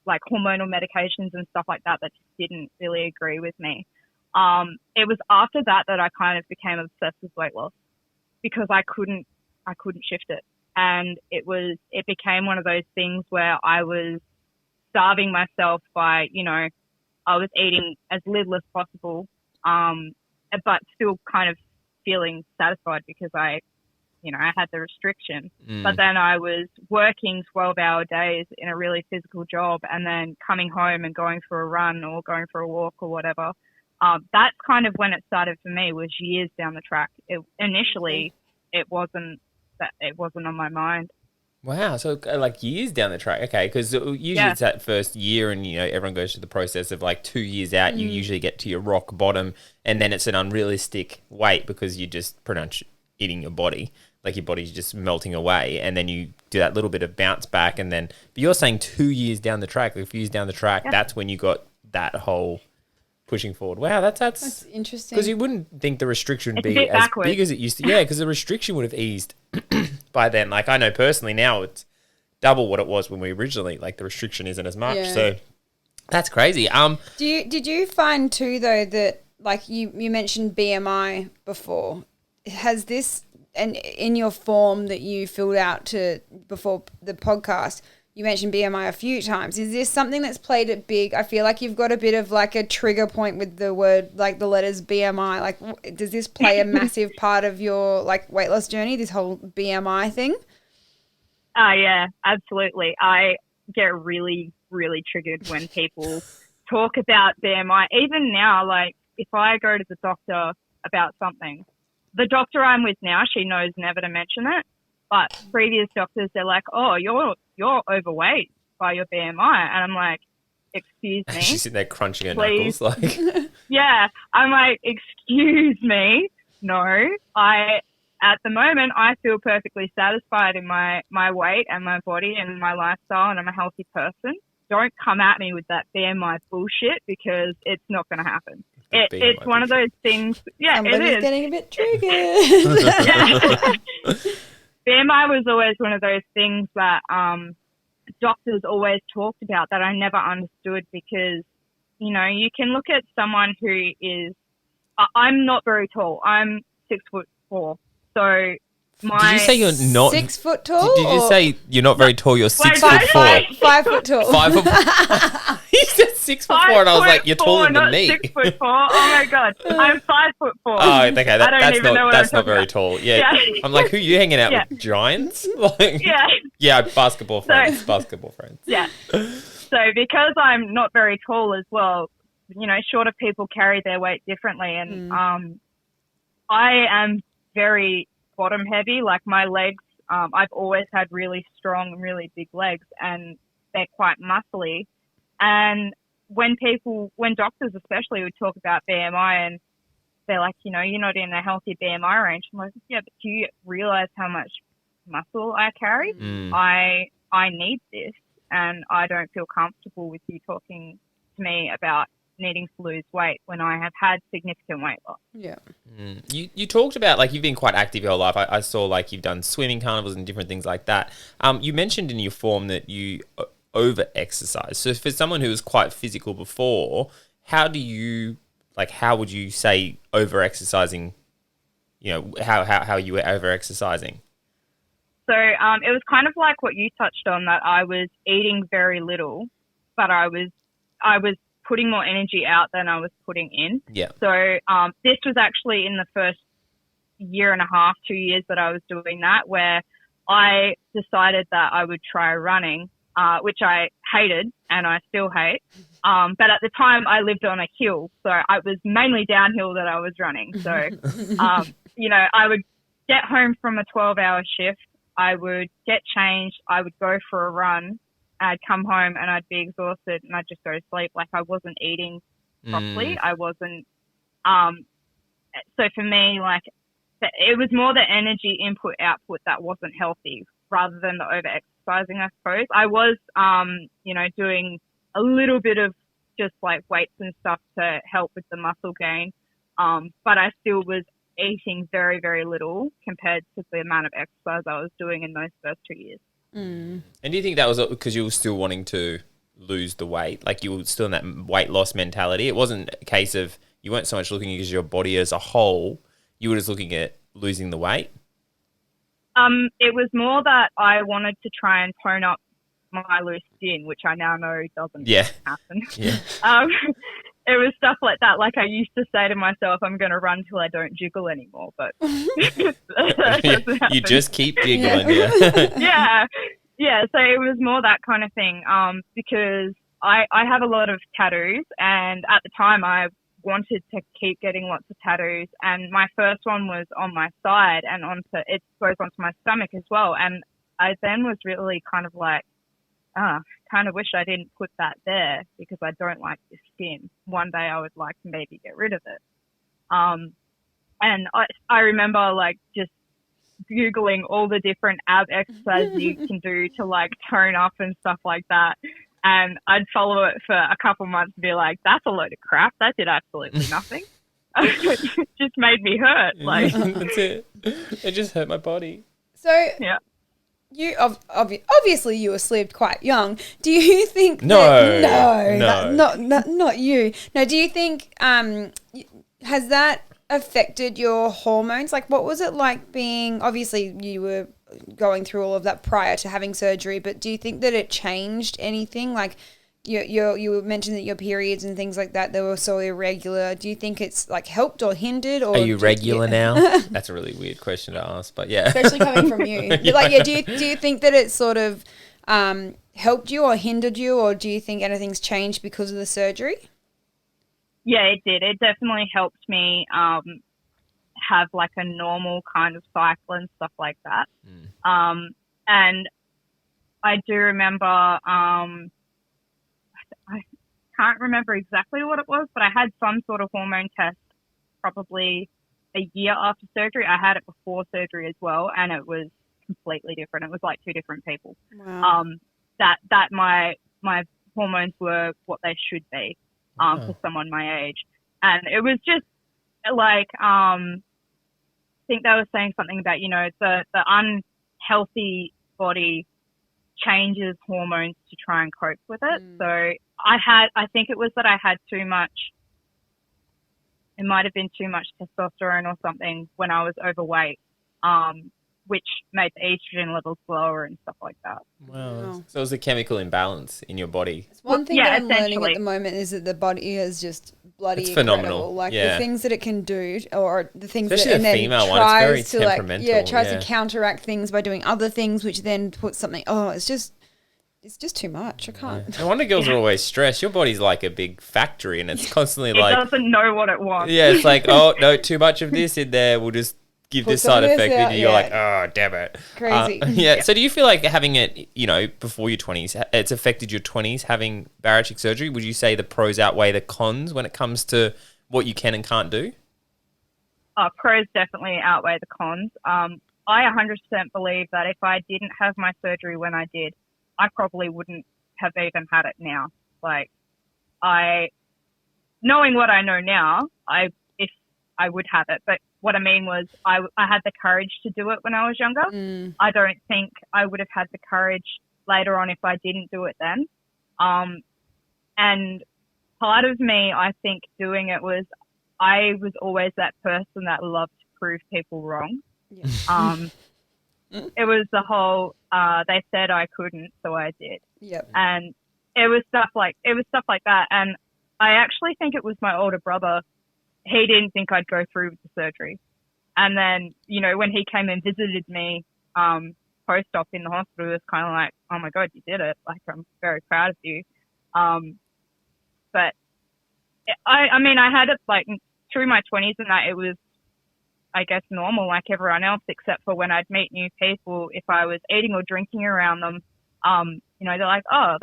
like, hormonal medications and stuff like that just didn't really agree with me. It was after that I kind of became obsessed with weight loss because I couldn't shift it. And it became one of those things where I was starving myself by, you know, I was eating as little as possible, but still kind of feeling satisfied because I I had the restriction. But then I was working 12-hour days in a really physical job and then coming home and going for a run or going for a walk or whatever. That's kind of when it started for me, was years down the track. Initially, it wasn't on my mind. Wow, so like years down the track, okay, because usually it's that first year and, everyone goes through the process of like 2 years out, you usually get to your rock bottom and then it's an unrealistic weight because you're just pretty much eating your body, like your body's just melting away, and then you do that little bit of bounce back and then, but you're saying 2 years down the track, a few years down the track, that's when you got that whole pushing forward. Wow, that's interesting. Because you wouldn't think the restriction would It's be a bit as backwards. big as it used to. Yeah, because the restriction would have eased by then. Like I know personally now it's double what it was when we originally, like the restriction isn't as much. Yeah. So that's crazy. Did you find too though that, like you mentioned BMI before, has this, and in your form that you filled out before the podcast, you mentioned BMI a few times. Is this something that's played it big? I feel like you've got a bit of like a trigger point with the word, like the letters BMI. Like, does this play a massive part of your like weight loss journey, this whole BMI thing? Yeah, absolutely. I get really, really triggered when people talk about BMI. Even now, like if I go to the doctor about something, the doctor I'm with now, she knows never to mention it. But previous doctors, they're like, "Oh, you're overweight by your BMI," and I'm like, "Excuse me." She's sitting there crunching her Please. knuckles, like. Yeah, I'm like, "Excuse me, no." At the moment, I feel perfectly satisfied in my weight and my body and my lifestyle, and I'm a healthy person. Don't come at me with that BMI bullshit because it's not going to happen. It's one of those things. Yeah, Somebody's it is. getting a bit triggered. BMI was always one of those things that doctors always talked about that I never understood because, you can look at someone who is, I'm not very tall. I'm 6'4". So Did you say you're not 6 foot tall? Did you say you're not very tall? You're 6'4". 5 foot tall? 5 foot. You said 6'4", and I was like, "You're taller than me." 6'4". Oh my god, I'm 5'4". Oh, okay, that's not very about. tall. Yeah. I'm like, who are you hanging out with? Giants? Like, yeah, basketball friends. Yeah. So because I'm not very tall as well, shorter people carry their weight differently, and I am very bottom heavy. Like my legs, I've always had really strong, really big legs, and they're quite muscly. And when doctors especially would talk about BMI and they're like, you're not in a healthy BMI range. I'm like, yeah, but do you realize how much muscle I carry? I need this, and I don't feel comfortable with you talking to me about needing to lose weight when I have had significant weight loss. Yeah. You talked about, like, you've been quite active your whole life. I saw, like, you've done swimming carnivals and different things like that. You mentioned in your form that you over-exercise. So for someone who was quite physical before, how would you say over-exercising, how you were over-exercising? So it was kind of like what you touched on, that I was eating very little, but I was putting more energy out than I was putting in. Yeah. So this was actually in the first year and a half, 2 years that I was doing that, where I decided that I would try running, which I hated and I still hate. But at the time I lived on a hill, so I was mainly downhill that I was running. So, I would get home from a 12-hour shift. I would get changed. I would go for a run. I'd come home and I'd be exhausted and I'd just go to sleep. Like I wasn't eating properly. I wasn't, so for me, like it was more the energy input output that wasn't healthy rather than the over exercising, I suppose. I was, doing a little bit of just like weights and stuff to help with the muscle gain. But I still was eating very, very little compared to the amount of exercise I was doing in those first 2 years. And do you think that was because you were still wanting to lose the weight? Like you were still in that weight loss mentality? It wasn't a case of you weren't so much looking at your body as a whole, you were just looking at losing the weight? It was more that I wanted to try and tone up my loose skin, which I now know doesn't happen. Yeah. it was stuff like that. Like I used to say to myself, I'm going to run till I don't jiggle anymore. But you just keep jiggling. Yeah. Yeah. So it was more that kind of thing. Because I have a lot of tattoos, and at the time I wanted to keep getting lots of tattoos, and my first one was on my side, and it goes onto my stomach as well. And I then was really kind of like, kind of wish I didn't put that there because I don't like this skin. One day I would like to maybe get rid of it. And I remember like just Googling all the different ab exercises you can do to like tone up and stuff like that. And I'd follow it for a couple months and be like, that's a load of crap. That did absolutely nothing. It just made me hurt. Like That's it. It just hurt my body. So yeah. you obviously you were sleeved quite young. Do you think No. not you. No, do you think has that affected your hormones? Like, what was it like being? Obviously, you were going through all of that prior to having surgery, but do you think that it changed anything? Like, you mentioned that your periods and things like that, they were so irregular. Do you think it's like helped or hindered? Or are you regular now? That's a really weird question to ask, but yeah. Especially coming from you. Yeah. Like, yeah, do you think that it sort of helped you or hindered you, or do you think anything's changed because of the surgery? Yeah, it did. It definitely helped me have like a normal kind of cycle and stuff like that. And I do remember, I can't remember exactly what it was, but I had some sort of hormone test probably a year after surgery. I had it before surgery as well, and it was completely different. It was like two different people. Wow. That my hormones were what they should be for someone my age. And it was just like, I think they were saying something about, you know, the unhealthy body changes hormones to try and cope with it. So I think it was that I had too much, it might have been too much testosterone or something when I was overweight, which made the estrogen levels lower and stuff like that. Wow. So it was a chemical imbalance in your body. One thing that I'm learning at the moment is that the body is just bloody it's incredible. phenomenal. Like the things that it can do, or the things especially that, and the then female one, tries it's very to temperamental. tries to counteract things by doing other things, which then puts something. Oh, it's just too much. I can't. No wonder girls are always stressed. Your body's like a big factory, and it's constantly it doesn't know what it wants. Yeah, it's like, oh no, too much of this in there. We'll just give this side effect, and you're like, oh, damn it. Crazy. Yeah. So do you feel like having it, you know, before your 20s, it's affected your 20s, having bariatric surgery? Would you say the pros outweigh the cons when it comes to what you can and can't do? Pros definitely outweigh the cons. I 100% believe that if I didn't have my surgery when I did, I probably wouldn't have even had it now. Like, knowing what I know now, if I would have it. But what I mean was I had the courage to do it when I was younger. I don't think I would have had the courage later on if I didn't do it then. And part of me, I think, doing it was I was always that person that loved to prove people wrong. Yeah. It was the whole, they said I couldn't, so I did. Yep. And it was stuff like that. And I actually think it was my older brother. He didn't think I'd go through with the surgery. And then, you know, when he came and visited me, post-op in the hospital, it was kind of like, oh my God, you did it. Like, I'm very proud of you. But I mean, I had it like through my 20s and that it was, I guess, normal like everyone else, except for when I'd meet new people, if I was eating or drinking around them, you know, they're like, oh,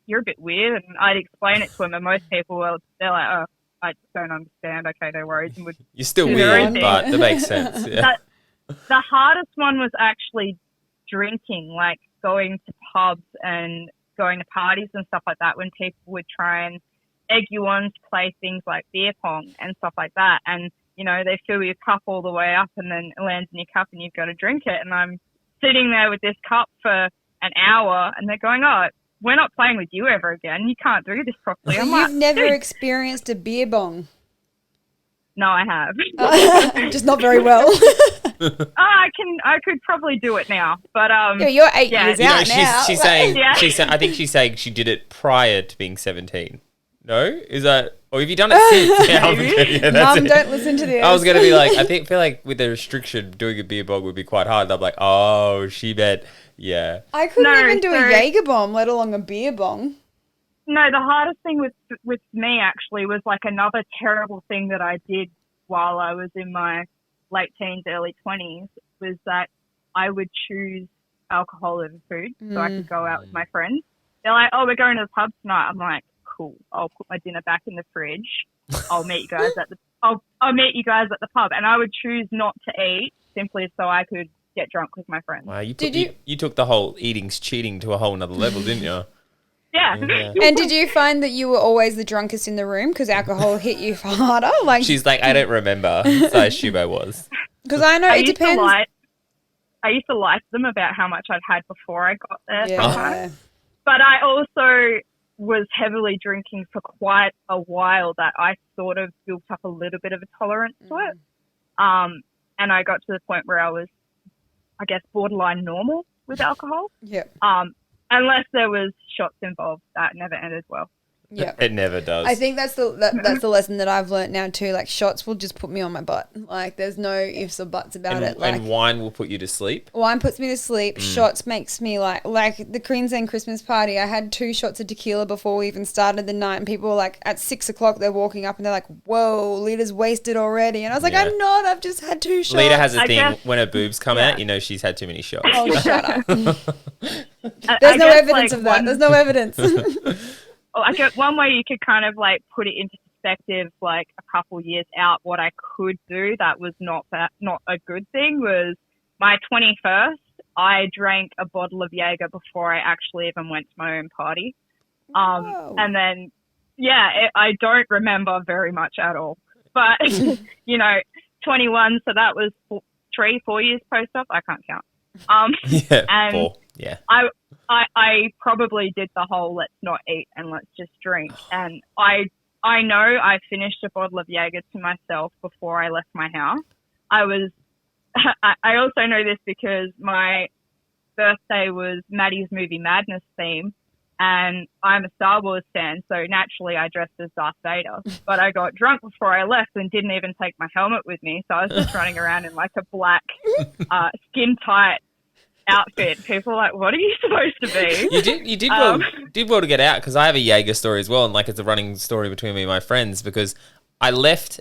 you're a bit weird. And I'd explain it to them, and most people, they're like, oh, I don't understand. Okay, no worries. And you're still weird, but that makes sense. Yeah. The hardest one was actually drinking, like going to pubs and going to parties and stuff like that, when people would try and egg you on to play things like beer pong and stuff like that. And, you know, they fill your cup all the way up and then it lands in your cup and you've got to drink it. And I'm sitting there with this cup for an hour and they're going, oh, we're not playing with you ever again. You can't do this properly. So you've never experienced a beer bong? No, I have. Just not very well. I could probably do it now, but yeah, you're 8 years out now. She's saying, I think she's saying she did it prior to being 17. No? Is that... Or have you done it since? Yeah, that's Mum, it. don't listen to this. I was going to be like, feel like with the restriction, doing a beer bong would be quite hard. I'm like, oh, she bet. Yeah. I couldn't even do a Jaeger bomb, let alone a beer bong. No, the hardest thing with me actually was like another terrible thing that I did while I was in my late teens, early 20s was that I would choose alcohol over food so I could go out with my friends. They're like, oh, we're going to the pub tonight. I'm like, cool. I'll put my dinner back in the fridge. I'll meet you guys at the I'll meet you guys at the pub, and I would choose not to eat simply so I could get drunk with my friends. Wow, you took the whole eating's cheating to a whole nother level, didn't you? Yeah. And did you find that you were always the drunkest in the room because alcohol hit you harder? Like she's like, I don't remember. So I assume I was. Because I know it depends. I used to lie to them about how much I'd had before I got there. Yeah. But I also was heavily drinking for quite a while that I sort of built up a little bit of a tolerance to it. And I got to the point where I was, I guess, borderline normal with alcohol. Yeah. Unless there was shots involved, that never ended well. Yeah, it never does. I think that's the lesson that I've learnt now too. Like shots will just put me on my butt. Like there's no ifs or buts about it. Like and wine will put you to sleep. Wine puts me to sleep. Shots makes me like the Queensland Christmas party. I had 2 shots of tequila before we even started the night, and people were like at 6 o'clock they're walking up and they're like, "Whoa, Lita's wasted already," and I was like, "I'm not. I've just had 2 shots." Lita has a thing when her boobs come out, you know she's had too many shots. Oh, shut up. There's no evidence of that. There's no evidence. I guess one way you could kind of like put it into perspective, like a couple years out, what I could do that was not a good thing was my 21st. I drank a bottle of Jaeger before I actually even went to my own party. And then, I don't remember very much at all. But, 21, so that was 3-4 years post-op. I can't count. And 4. Yeah. I probably did the whole let's not eat and let's just drink. And I know I finished a bottle of Jaeger to myself before I left my house. I also know this because my birthday was Maddie's movie Madness theme, and I'm a Star Wars fan, so naturally I dressed as Darth Vader. But I got drunk before I left and didn't even take my helmet with me, so I was just running around in like a black skin-tight outfit. People are like, what are you supposed to be? You did well to get out, because I have a Jaeger story as well, and like it's a running story between me and my friends, because I left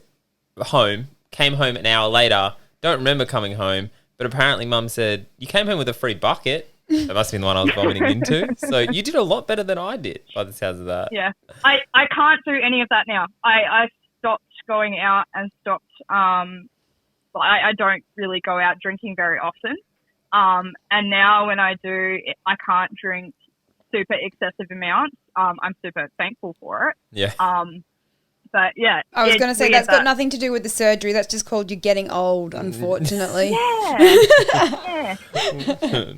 home, came home an hour later, don't remember coming home, but apparently Mum said, you came home with a free bucket. That must have been the one I was vomiting into. So you did a lot better than I did by the sounds of that. Yeah. I can't do any of that now. I stopped going out and stopped I don't really go out drinking very often. And now when I do, I can't drink super excessive amounts. I'm super thankful for it. Yeah. But yeah, I was going to say that's got nothing to do with the surgery. That's just called you getting old, unfortunately. Yeah.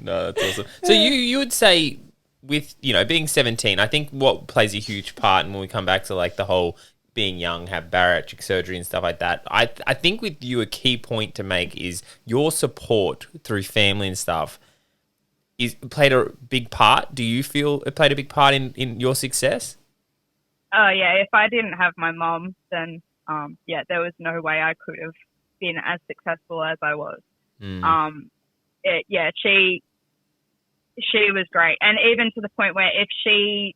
No, that's awesome. So you would say with, being 17, I think what plays a huge part, and when we come back to like the whole being young, have bariatric surgery and stuff like that, I think with you a key point to make is your support through family and stuff played a big part. Do you feel it played a big part in your success? Yeah, if I didn't have my mom, then, there was no way I could have been as successful as I was. She was great. And even to the point where if she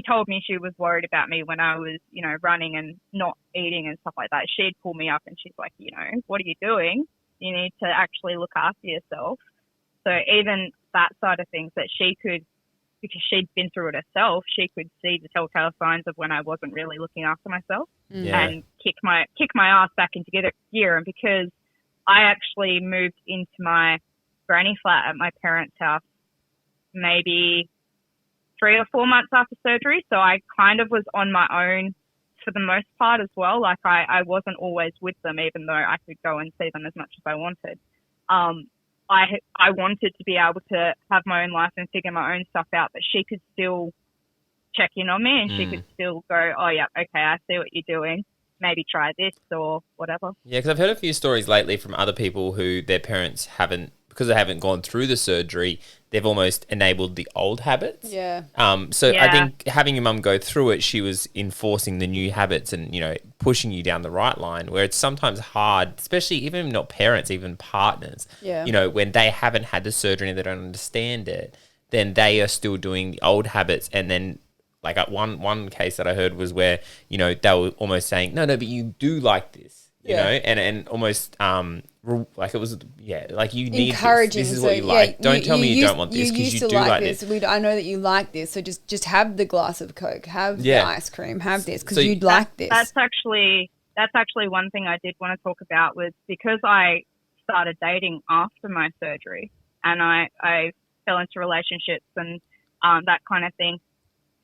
told me she was worried about me when I was, running and not eating and stuff like that, she'd pull me up and she's like, what are you doing? You need to actually look after yourself. So even that side of things that she could, because she'd been through it herself, she could see the telltale signs of when I wasn't really looking after myself and kick my ass back into gear. And because I actually moved into my granny flat at my parents' house maybe 3 or 4 months after surgery, so I kind of was on my own for the most part as well. Like I wasn't always with them, even though I could go and see them as much as I wanted. I wanted to be able to have my own life and figure my own stuff out, but she could still check in on me and she could still go, oh, yeah, okay, I see what you're doing. Maybe try this or whatever. Yeah, because I've heard a few stories lately from other people who their parents haven't because they haven't gone through the surgery, they've almost enabled the old habits. Yeah. So I think having your mum go through it, she was enforcing the new habits and, pushing you down the right line, where it's sometimes hard, especially even not parents, even partners, when they haven't had the surgery and they don't understand it, then they are still doing the old habits. And then like one case that I heard was where, they were almost saying, no, but you do like this, you know, and almost like it was, like you need encouraging. This is what you like. Don't tell me you don't want this because you do like this. I know that you like this, so just have the glass of Coke, have the ice cream, have this because you'd like this. That's actually one thing I did want to talk about was because I started dating after my surgery and I fell into relationships and that kind of thing.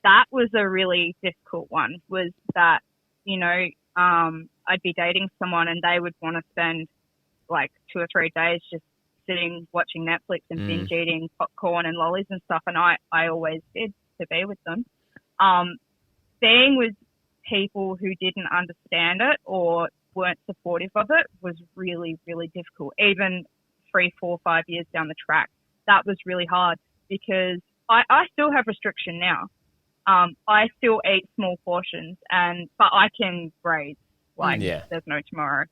That was a really difficult one. Was that I'd be dating someone and they would want to spend like 2 or 3 days just sitting watching Netflix and binge eating popcorn and lollies and stuff, and I always did to be with them. Being with people who didn't understand it or weren't supportive of it was really, really difficult. Even 3, 4, 5 years down the track, that was really hard because I still have restriction now. I still eat small portions, but I can graze like there's no tomorrow.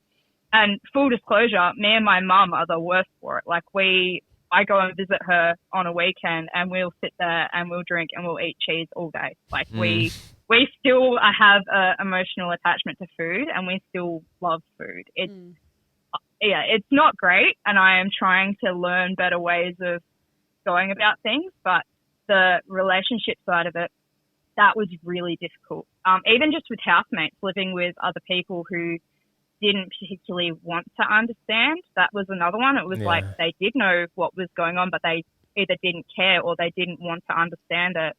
And full disclosure, me and my mum are the worst for it. Like I go and visit her on a weekend and we'll sit there and we'll drink and we'll eat cheese all day. Like we still have an emotional attachment to food and we still love food. It's not great, and I am trying to learn better ways of going about things, but the relationship side of it, that was really difficult. Even just with housemates, living with other people who didn't particularly want to understand. That was another one. It was like they did know what was going on, but they either didn't care or they didn't want to understand it.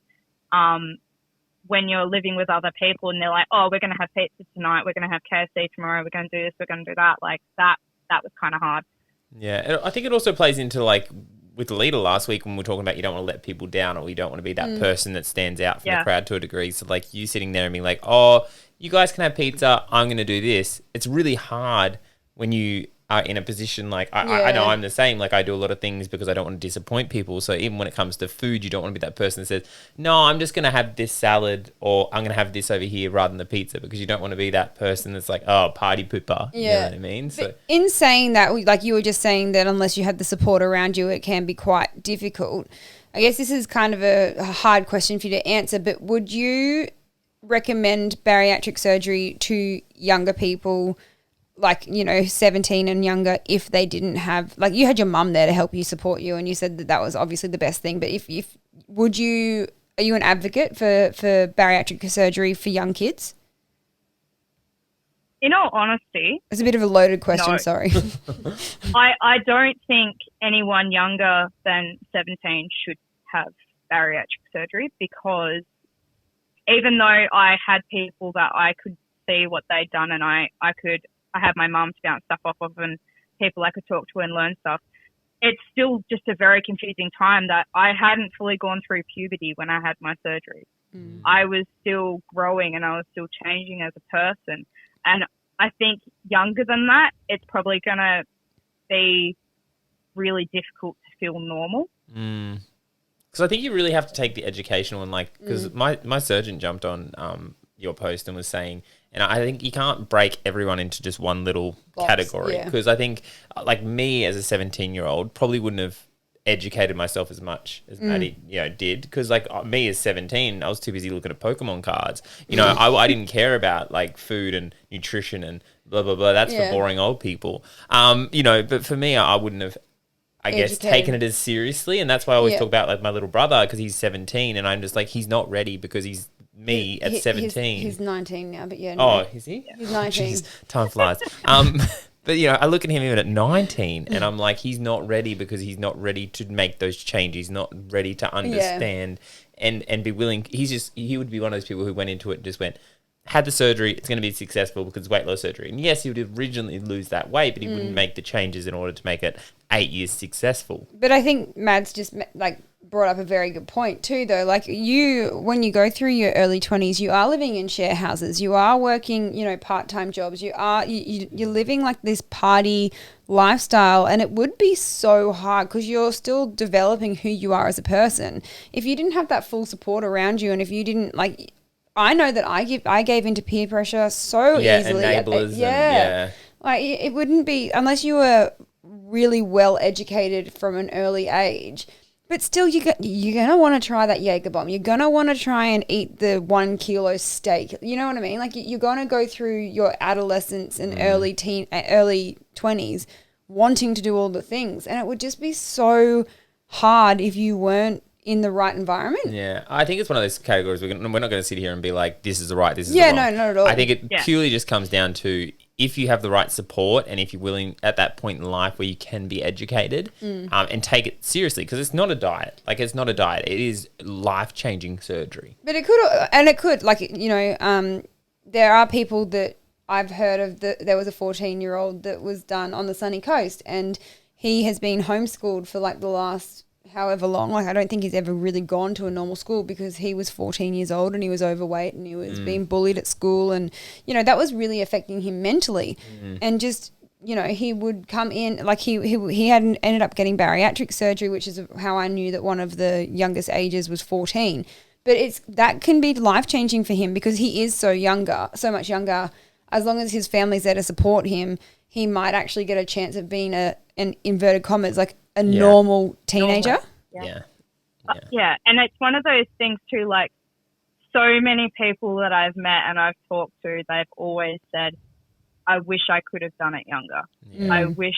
When you're living with other people and they're like, oh, we're going to have pizza tonight, we're going to have KFC tomorrow, we're going to do this, we're going to do that. Like that was kind of hard. Yeah. I think it also plays into like with the leader last week when we were talking about you don't want to let people down or you don't want to be that person that stands out from the crowd to a degree. So like you sitting there and being like, oh, you guys can have pizza, I'm going to do this. It's really hard when you are in a position like, I know I'm the same. Like I do a lot of things because I don't want to disappoint people. So even when it comes to food, you don't want to be that person that says, no, I'm just going to have this salad or I'm going to have this over here rather than the pizza, because you don't want to be that person that's like, oh, party pooper. Yeah. You know what I mean? So in saying that, like you were just saying that unless you have the support around you, it can be quite difficult. I guess this is kind of a hard question for you to answer, but would you recommend bariatric surgery to younger people, like, 17 and younger, if they didn't have, like, you had your mum there to help you, support you, and you said that was obviously the best thing, but if are you an advocate for bariatric surgery for young kids? In all honesty, it's a bit of a loaded question. No. Sorry. I don't think anyone younger than 17 should have bariatric surgery, because even though I had people that I could see what they'd done and I had my mum to bounce stuff off of and people I could talk to and learn stuff, it's still just a very confusing time that I hadn't fully gone through puberty when I had my surgery. I was still growing and I was still changing as a person. And I think younger than that, it's probably going to be really difficult to feel normal. Because I think you really have to take the educational and like, because my surgeon jumped on your post and was saying, and I think you can't break everyone into just one little category, because I think like me as a 17-year-old probably wouldn't have educated myself as much as Maddie, did, because like me as 17, I was too busy looking at Pokemon cards. I didn't care about like food and nutrition and blah blah blah. That's for boring old people. But for me, I wouldn't have, I guess, taken it as seriously, and that's why I always talk about like my little brother, because he's 17, and I'm just like, he's not ready because he's me at 17. He's 19 now, but Oh, is he? He's 19. Jeez, time flies. But I look at him even at 19, and I'm like, he's not ready because he's not ready to make those changes. He's not ready to understand and be willing. He would be one of those people who went into it and just went, had the surgery, it's going to be successful because it's weight loss surgery. And yes, he would originally lose that weight, but he wouldn't make the changes in order to make it 8 years successful. But I think Mads just like brought up a very good point too, though. Like when you go through your early 20s, you are living in share houses. You are working, part-time jobs. You're living like this party lifestyle, and it would be so hard because you're still developing who you are as a person. If you didn't have that full support around you, and if you didn't like, I know that I gave into peer pressure so easily. Enablers. Like it wouldn't be unless you were really well educated from an early age. But still, you're going to want to try that Jaeger bomb. You're going to want to try and eat the 1 kilo steak. You know what I mean? Like you're going to go through your adolescence and early 20s wanting to do all the things. And it would just be so hard if you weren't in the right environment. Yeah, I think it's one of those categories we're not going to sit here and be like, this is the right, this is the wrong. No, not at all. I think it purely just comes down to if you have the right support and if you're willing at that point in life where you can be educated and take it seriously, because it's not a diet. Like, it's not a diet. It is life-changing surgery. But it could, like, there are people that I've heard of there was a 14-year-old that was done on the sunny coast, and he has been homeschooled for like the last however long. Like, I don't think he's ever really gone to a normal school because he was 14 years old and he was overweight and he was being bullied at school, and that was really affecting him mentally. And just he would come in like he had ended up getting bariatric surgery, which is how I knew that one of the youngest ages was 14. But that can be life-changing for him because he is so much younger. As long as his family's there to support him, he might actually get a chance of being an inverted commas, like a normal teenager. Yeah, and it's one of those things too, like so many people that I've met and I've talked to, they've always said, I wish I could have done it younger. I wish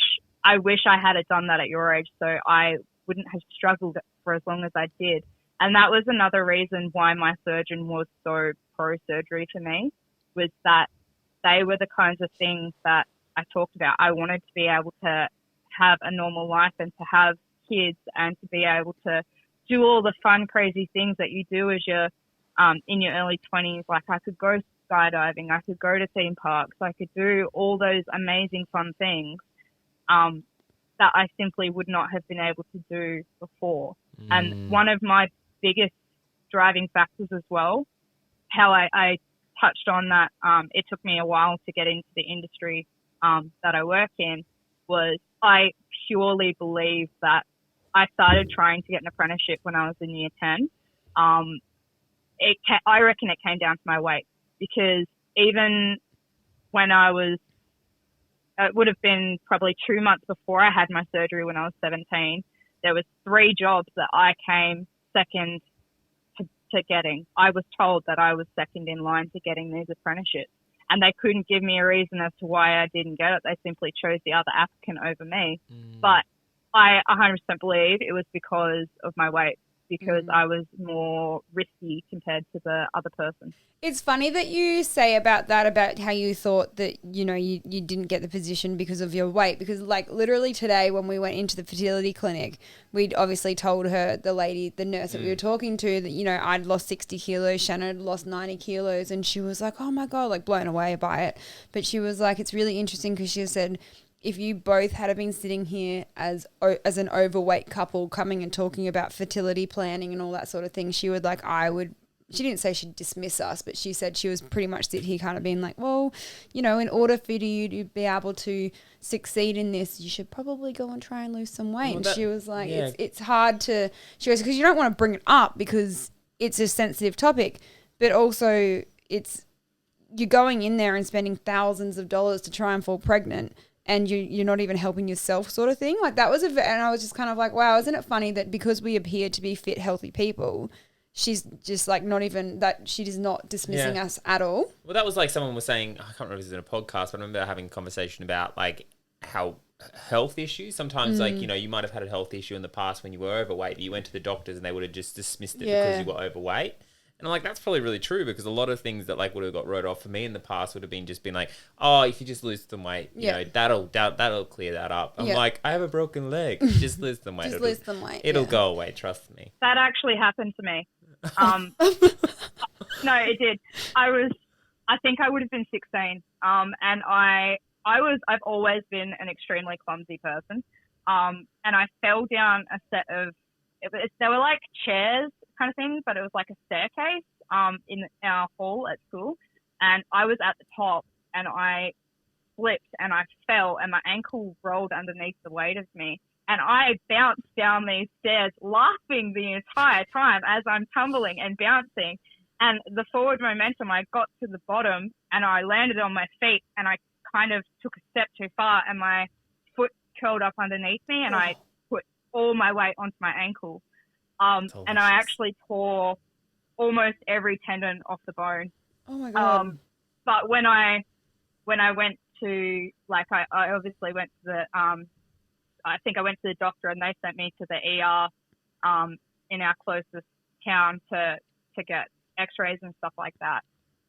I had it done that at your age so I wouldn't have struggled for as long as I did. And that was another reason why my surgeon was so pro-surgery to me, was that they were the kinds of things that I talked about. I wanted to be able to have a normal life and to have kids and to be able to do all the fun, crazy things that you do as you're in your early 20s. Like, I could go skydiving, I could go to theme parks, I could do all those amazing fun things that I simply would not have been able to do before. And one of my biggest driving factors as well, how I touched on that, it took me a while to get into the industry that I work in, was I purely believe that I started trying to get an apprenticeship when I was in year 10. I reckon it came down to my weight, because even when it would have been probably 2 months before I had my surgery when I was 17, there was 3 jobs that I came second to getting. I was told that I was second in line to getting these apprenticeships, and they couldn't give me a reason as to why I didn't get it. They simply chose the other applicant over me. But I 100% believe it was because of my weight, because I was more risky compared to the other person. It's funny that you say about how you thought that, you didn't get the position because of your weight, because like literally today when we went into the fertility clinic, we'd obviously told her, the nurse that we were talking to, that, I'd lost 60 kilos, Shannon had lost 90 kilos, and she was like, oh my God, like blown away by it. But she was like, it's really interesting because she said, if you both had been sitting here as an overweight couple coming and talking about fertility planning and all that sort of thing, she would she didn't say she'd dismiss us, but she said she was pretty much sit here kind of being like, well, in order for you to be able to succeed in this, you should probably go and try and lose some weight. And she was like, it's hard to, she goes, because you don't want to bring it up because it's a sensitive topic, but also you're going in there and spending thousands of dollars to try and fall pregnant, and you're not even helping yourself, sort of thing. Like, that was and I was just kind of like, wow, isn't it funny that because we appear to be fit, healthy people, she's just like not even that, she is not dismissing us at all. Well, that was like someone was saying, I can't remember if it was in a podcast, but I remember having a conversation about like how health issues sometimes, like, you might have had a health issue in the past when you were overweight, but you went to the doctors and they would have just dismissed it because you were overweight. And I'm like, that's probably really true, because a lot of things that like would have got wrote off for me in the past would have been like, oh, if you just lose some weight, you know, that'll clear that up. I'm like, I have a broken leg. Just lose some weight. It'll go away. Trust me. That actually happened to me. No, it did. I think I would have been 16. And I've always been an extremely clumsy person. And I fell down a set of they were like chairs kind of things, but it was like a staircase in our hall at school. And I was at the top and I slipped and I fell and my ankle rolled underneath the weight of me. And I bounced down these stairs laughing the entire time as I'm tumbling and bouncing. And the forward momentum, I got to the bottom and I landed on my feet and I kind of took a step too far and my foot curled up underneath me and I put all my weight onto my ankle. And I actually tore almost every tendon off the bone. Oh my God. But when I went to, like, I obviously went to the, I think I went to the doctor and they sent me to the ER in our closest town to get x-rays and stuff like that.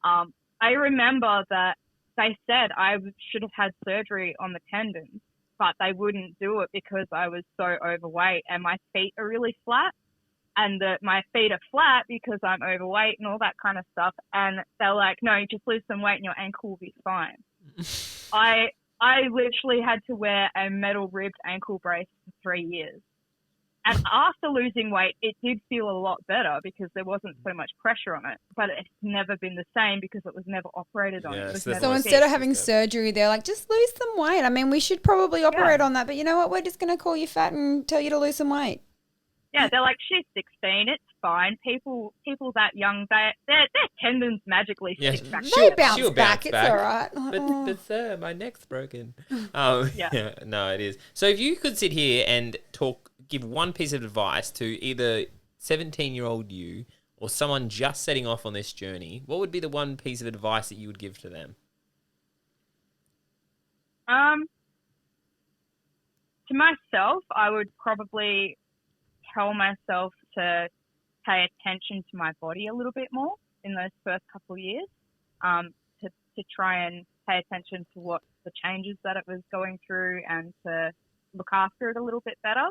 I remember that they said I should have had surgery on the tendons, but they wouldn't do it because I was so overweight and my feet are really flat. And my feet are flat because I'm overweight and all that kind of stuff. And they're like, no, you just lose some weight and your ankle will be fine. I literally had to wear a metal ribbed ankle brace for 3 years. And after losing weight, it did feel a lot better because there wasn't so much pressure on it. But it's never been the same because it was never operated on. It was never so instead of having surgery, they're like, just lose some weight. I mean, we should probably operate on that. But you know what? We're just going to call you fat and tell you to lose some weight. Yeah, they're like, she's 16, it's fine. People that young, their tendons magically stick back. They bounce back, it's all right. But sir, my neck's broken. No, it is. So if you could sit here and give one piece of advice to either 17-year-old you or someone just setting off on this journey, what would be the one piece of advice that you would give to them? To myself, I would probably tell myself to pay attention to my body a little bit more in those first couple of years, to try and pay attention to what the changes that it was going through and to look after it a little bit better,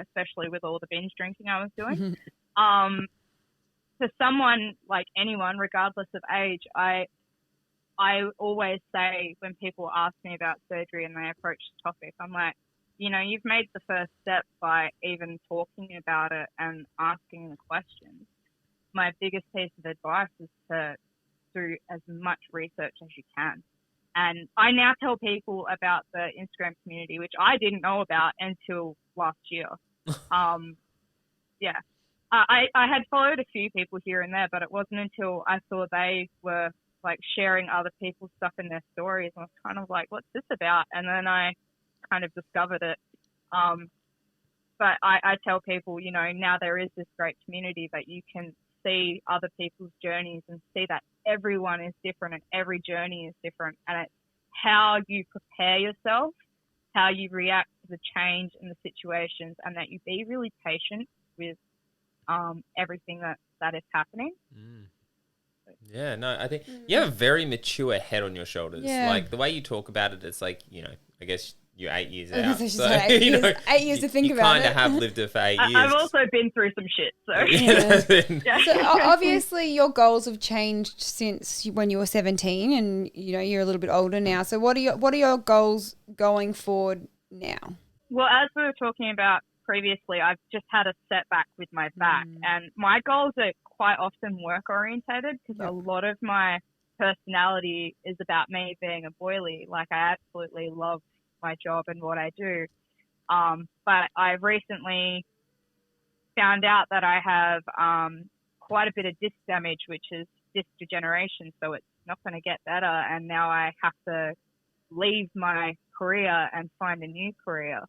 especially with all the binge drinking I was doing. For someone, like anyone, regardless of age, I always say when people ask me about surgery and they approach the topic, I'm like, you know, you've made the first step by even talking about it and asking the questions. My biggest piece of advice is to do as much research as you can. And I now tell people about the Instagram community, which I didn't know about until last year. I had followed a few people here and there, but it wasn't until I saw they were like sharing other people's stuff in their stories. And I was kind of like, what's this about? And then I kind of discovered it. But I tell people, you know, now there is this great community that you can see other people's journeys and see that everyone is different and every journey is different. And it's how you prepare yourself, how you react to the change and the situations, and that you be really patient with everything that is happening. Yeah, no, I think you have a very mature head on your shoulders. Yeah. Like the way you talk about it, it's like, you know, I guess you're 8 years I was out. gonna say she's had 8 years, 8 years to think about it. You kind of have lived it for 8 years. I've also been through some shit, so. So obviously your goals have changed since when you were 17 and, you know, you're a little bit older now. So what are your goals going forward now? Well, as we were talking about previously, I've just had a setback with my back and my goals are quite often work orientated because a lot of my personality is about me being a boilie. Like I absolutely love my job and what I do. But I've recently found out that I have quite a bit of disc damage, which is disc degeneration. So it's not going to get better. And now I have to leave my career and find a new career.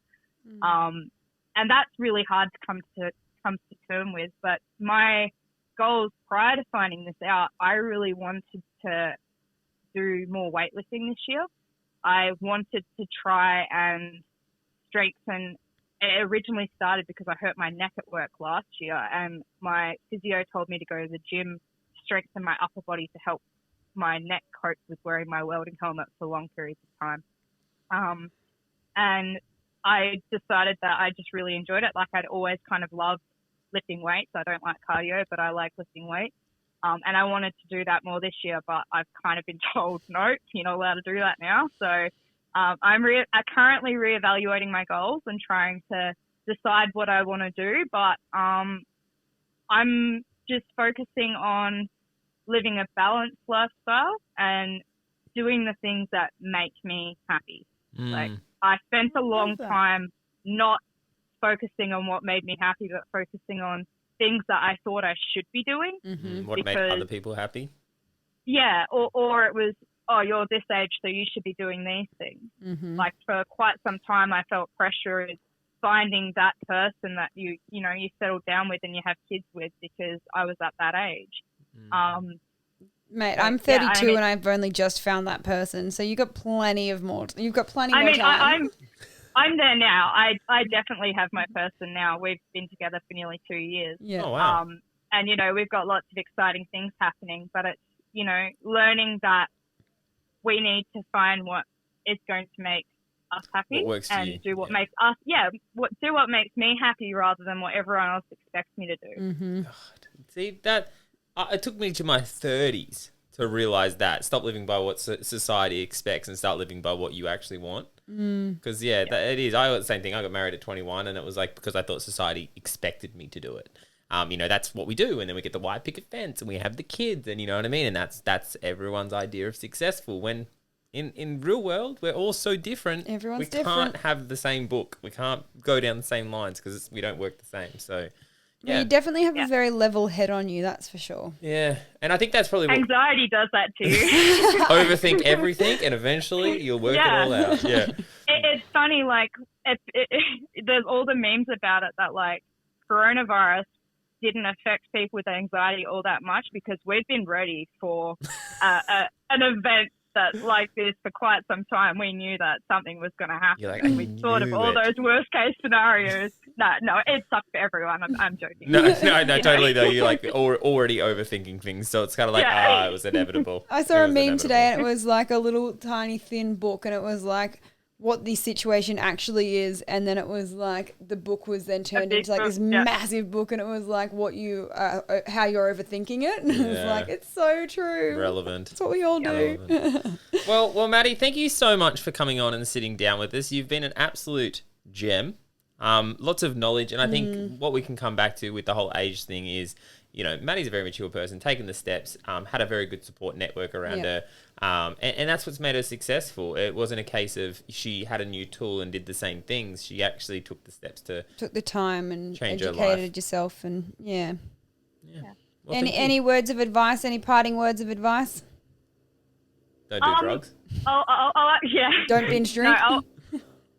And that's really hard to come to term with. But my goals prior to finding this out, I really wanted to do more weightlifting this year. I wanted to try and strengthen. It originally started because I hurt my neck at work last year and my physio told me to go to the gym to strengthen my upper body to help my neck cope with wearing my welding helmet for long periods of time. And I decided that I just really enjoyed it. Like I'd always kind of loved lifting weights. I don't like cardio, but I like lifting weights. And I wanted to do that more this year, but I've kind of been told, no, you're not allowed to do that now. So I'm currently reevaluating my goals and trying to decide what I want to do. But I'm just focusing on living a balanced lifestyle and doing the things that make me happy. Like, I spent a long time not focusing on what made me happy, but focusing on things that I thought I should be doing. What made other people happy? Yeah, or it was, oh, you're this age, so you should be doing these things. Like, for quite some time, I felt pressure in finding that person that you settle down with and you have kids with, because I was at that age. Mate, I'm 32 and I've only just found that person, so you've got plenty more time. I'm there now. I definitely have my person now. We've been together for nearly 2 years. Yeah. Oh, wow. And, we've got lots of exciting things happening, but it's, learning that we need to find what is going to make us happy what works for and you. do what makes us, do what makes me happy rather than what everyone else expects me to do. God. See, that it took me to my 30s to realize that. Stop living by what society expects and start living by what you actually want. Because, it is. I got the same thing. I got married at 21 and it was like because I thought society expected me to do it. That's what we do. And then we get the white picket fence and we have the kids and you know what I mean? And that's everyone's idea of successful. When in real world, we're all so different. Everyone's different. We can't have the same book. We can't go down the same lines because we don't work the same. So... Yeah. You definitely have a very level head on you, that's for sure. Yeah, and I think that's probably what... Anxiety does that to you. Overthink everything, and eventually you'll work it all out. Yeah, it's funny, like, there's all the memes about it that, like, coronavirus didn't affect people with anxiety all that much because we've been ready for an event that like this for quite some time. We knew that something was going to happen. Like, and we thought of all those worst case scenarios. No, it sucks for everyone. I'm joking. No, totally though. You're like already overthinking things, so it's kind of like, it was inevitable. I saw a meme today and it was like a little tiny thin book and it was like what the situation actually is, and then it was like the book was then turned into like this massive book and it was like what you how you're overthinking it, and it was like, it's so true, relevant. That's what we all do. well Maddie, thank you so much for coming on and sitting down with us. You've been an absolute gem. Lots of knowledge, and I think what we can come back to with the whole age thing is, Maddie's a very mature person, taken the steps, had a very good support network around her, and that's what's made her successful. It wasn't a case of she had a new tool and did the same things. She actually took the steps to took the time and change educated yourself, and Well, any words of advice? Any parting words of advice? Don't do drugs. Don't binge drink. No,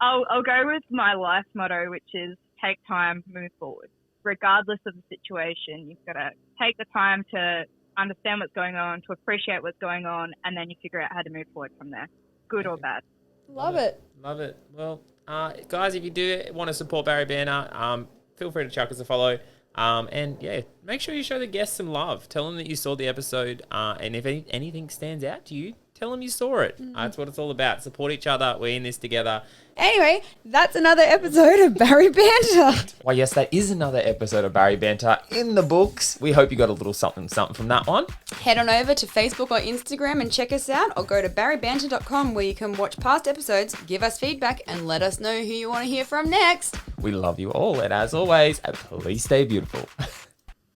I'll go with my life motto, which is take time, move forward. Regardless of the situation, you've got to take the time to understand what's going on, to appreciate what's going on, and then you figure out how to move forward from there, good or bad. Love it. Well, guys, if you do want to support Bari Banter, feel free to chuck us a follow. And make sure you show the guests some love. Tell them that you saw the episode, and if anything stands out to you, tell them you saw it. That's what it's all about. Support each other. We're in this together. Anyway, that's another episode of Bari Banter. Why, yes, that is another episode of Bari Banter in the books. We hope you got a little something from that one. Head on over to Facebook or Instagram and check us out, or go to baribanter.com where you can watch past episodes, give us feedback, and let us know who you want to hear from next. We love you all, and as always, please stay beautiful.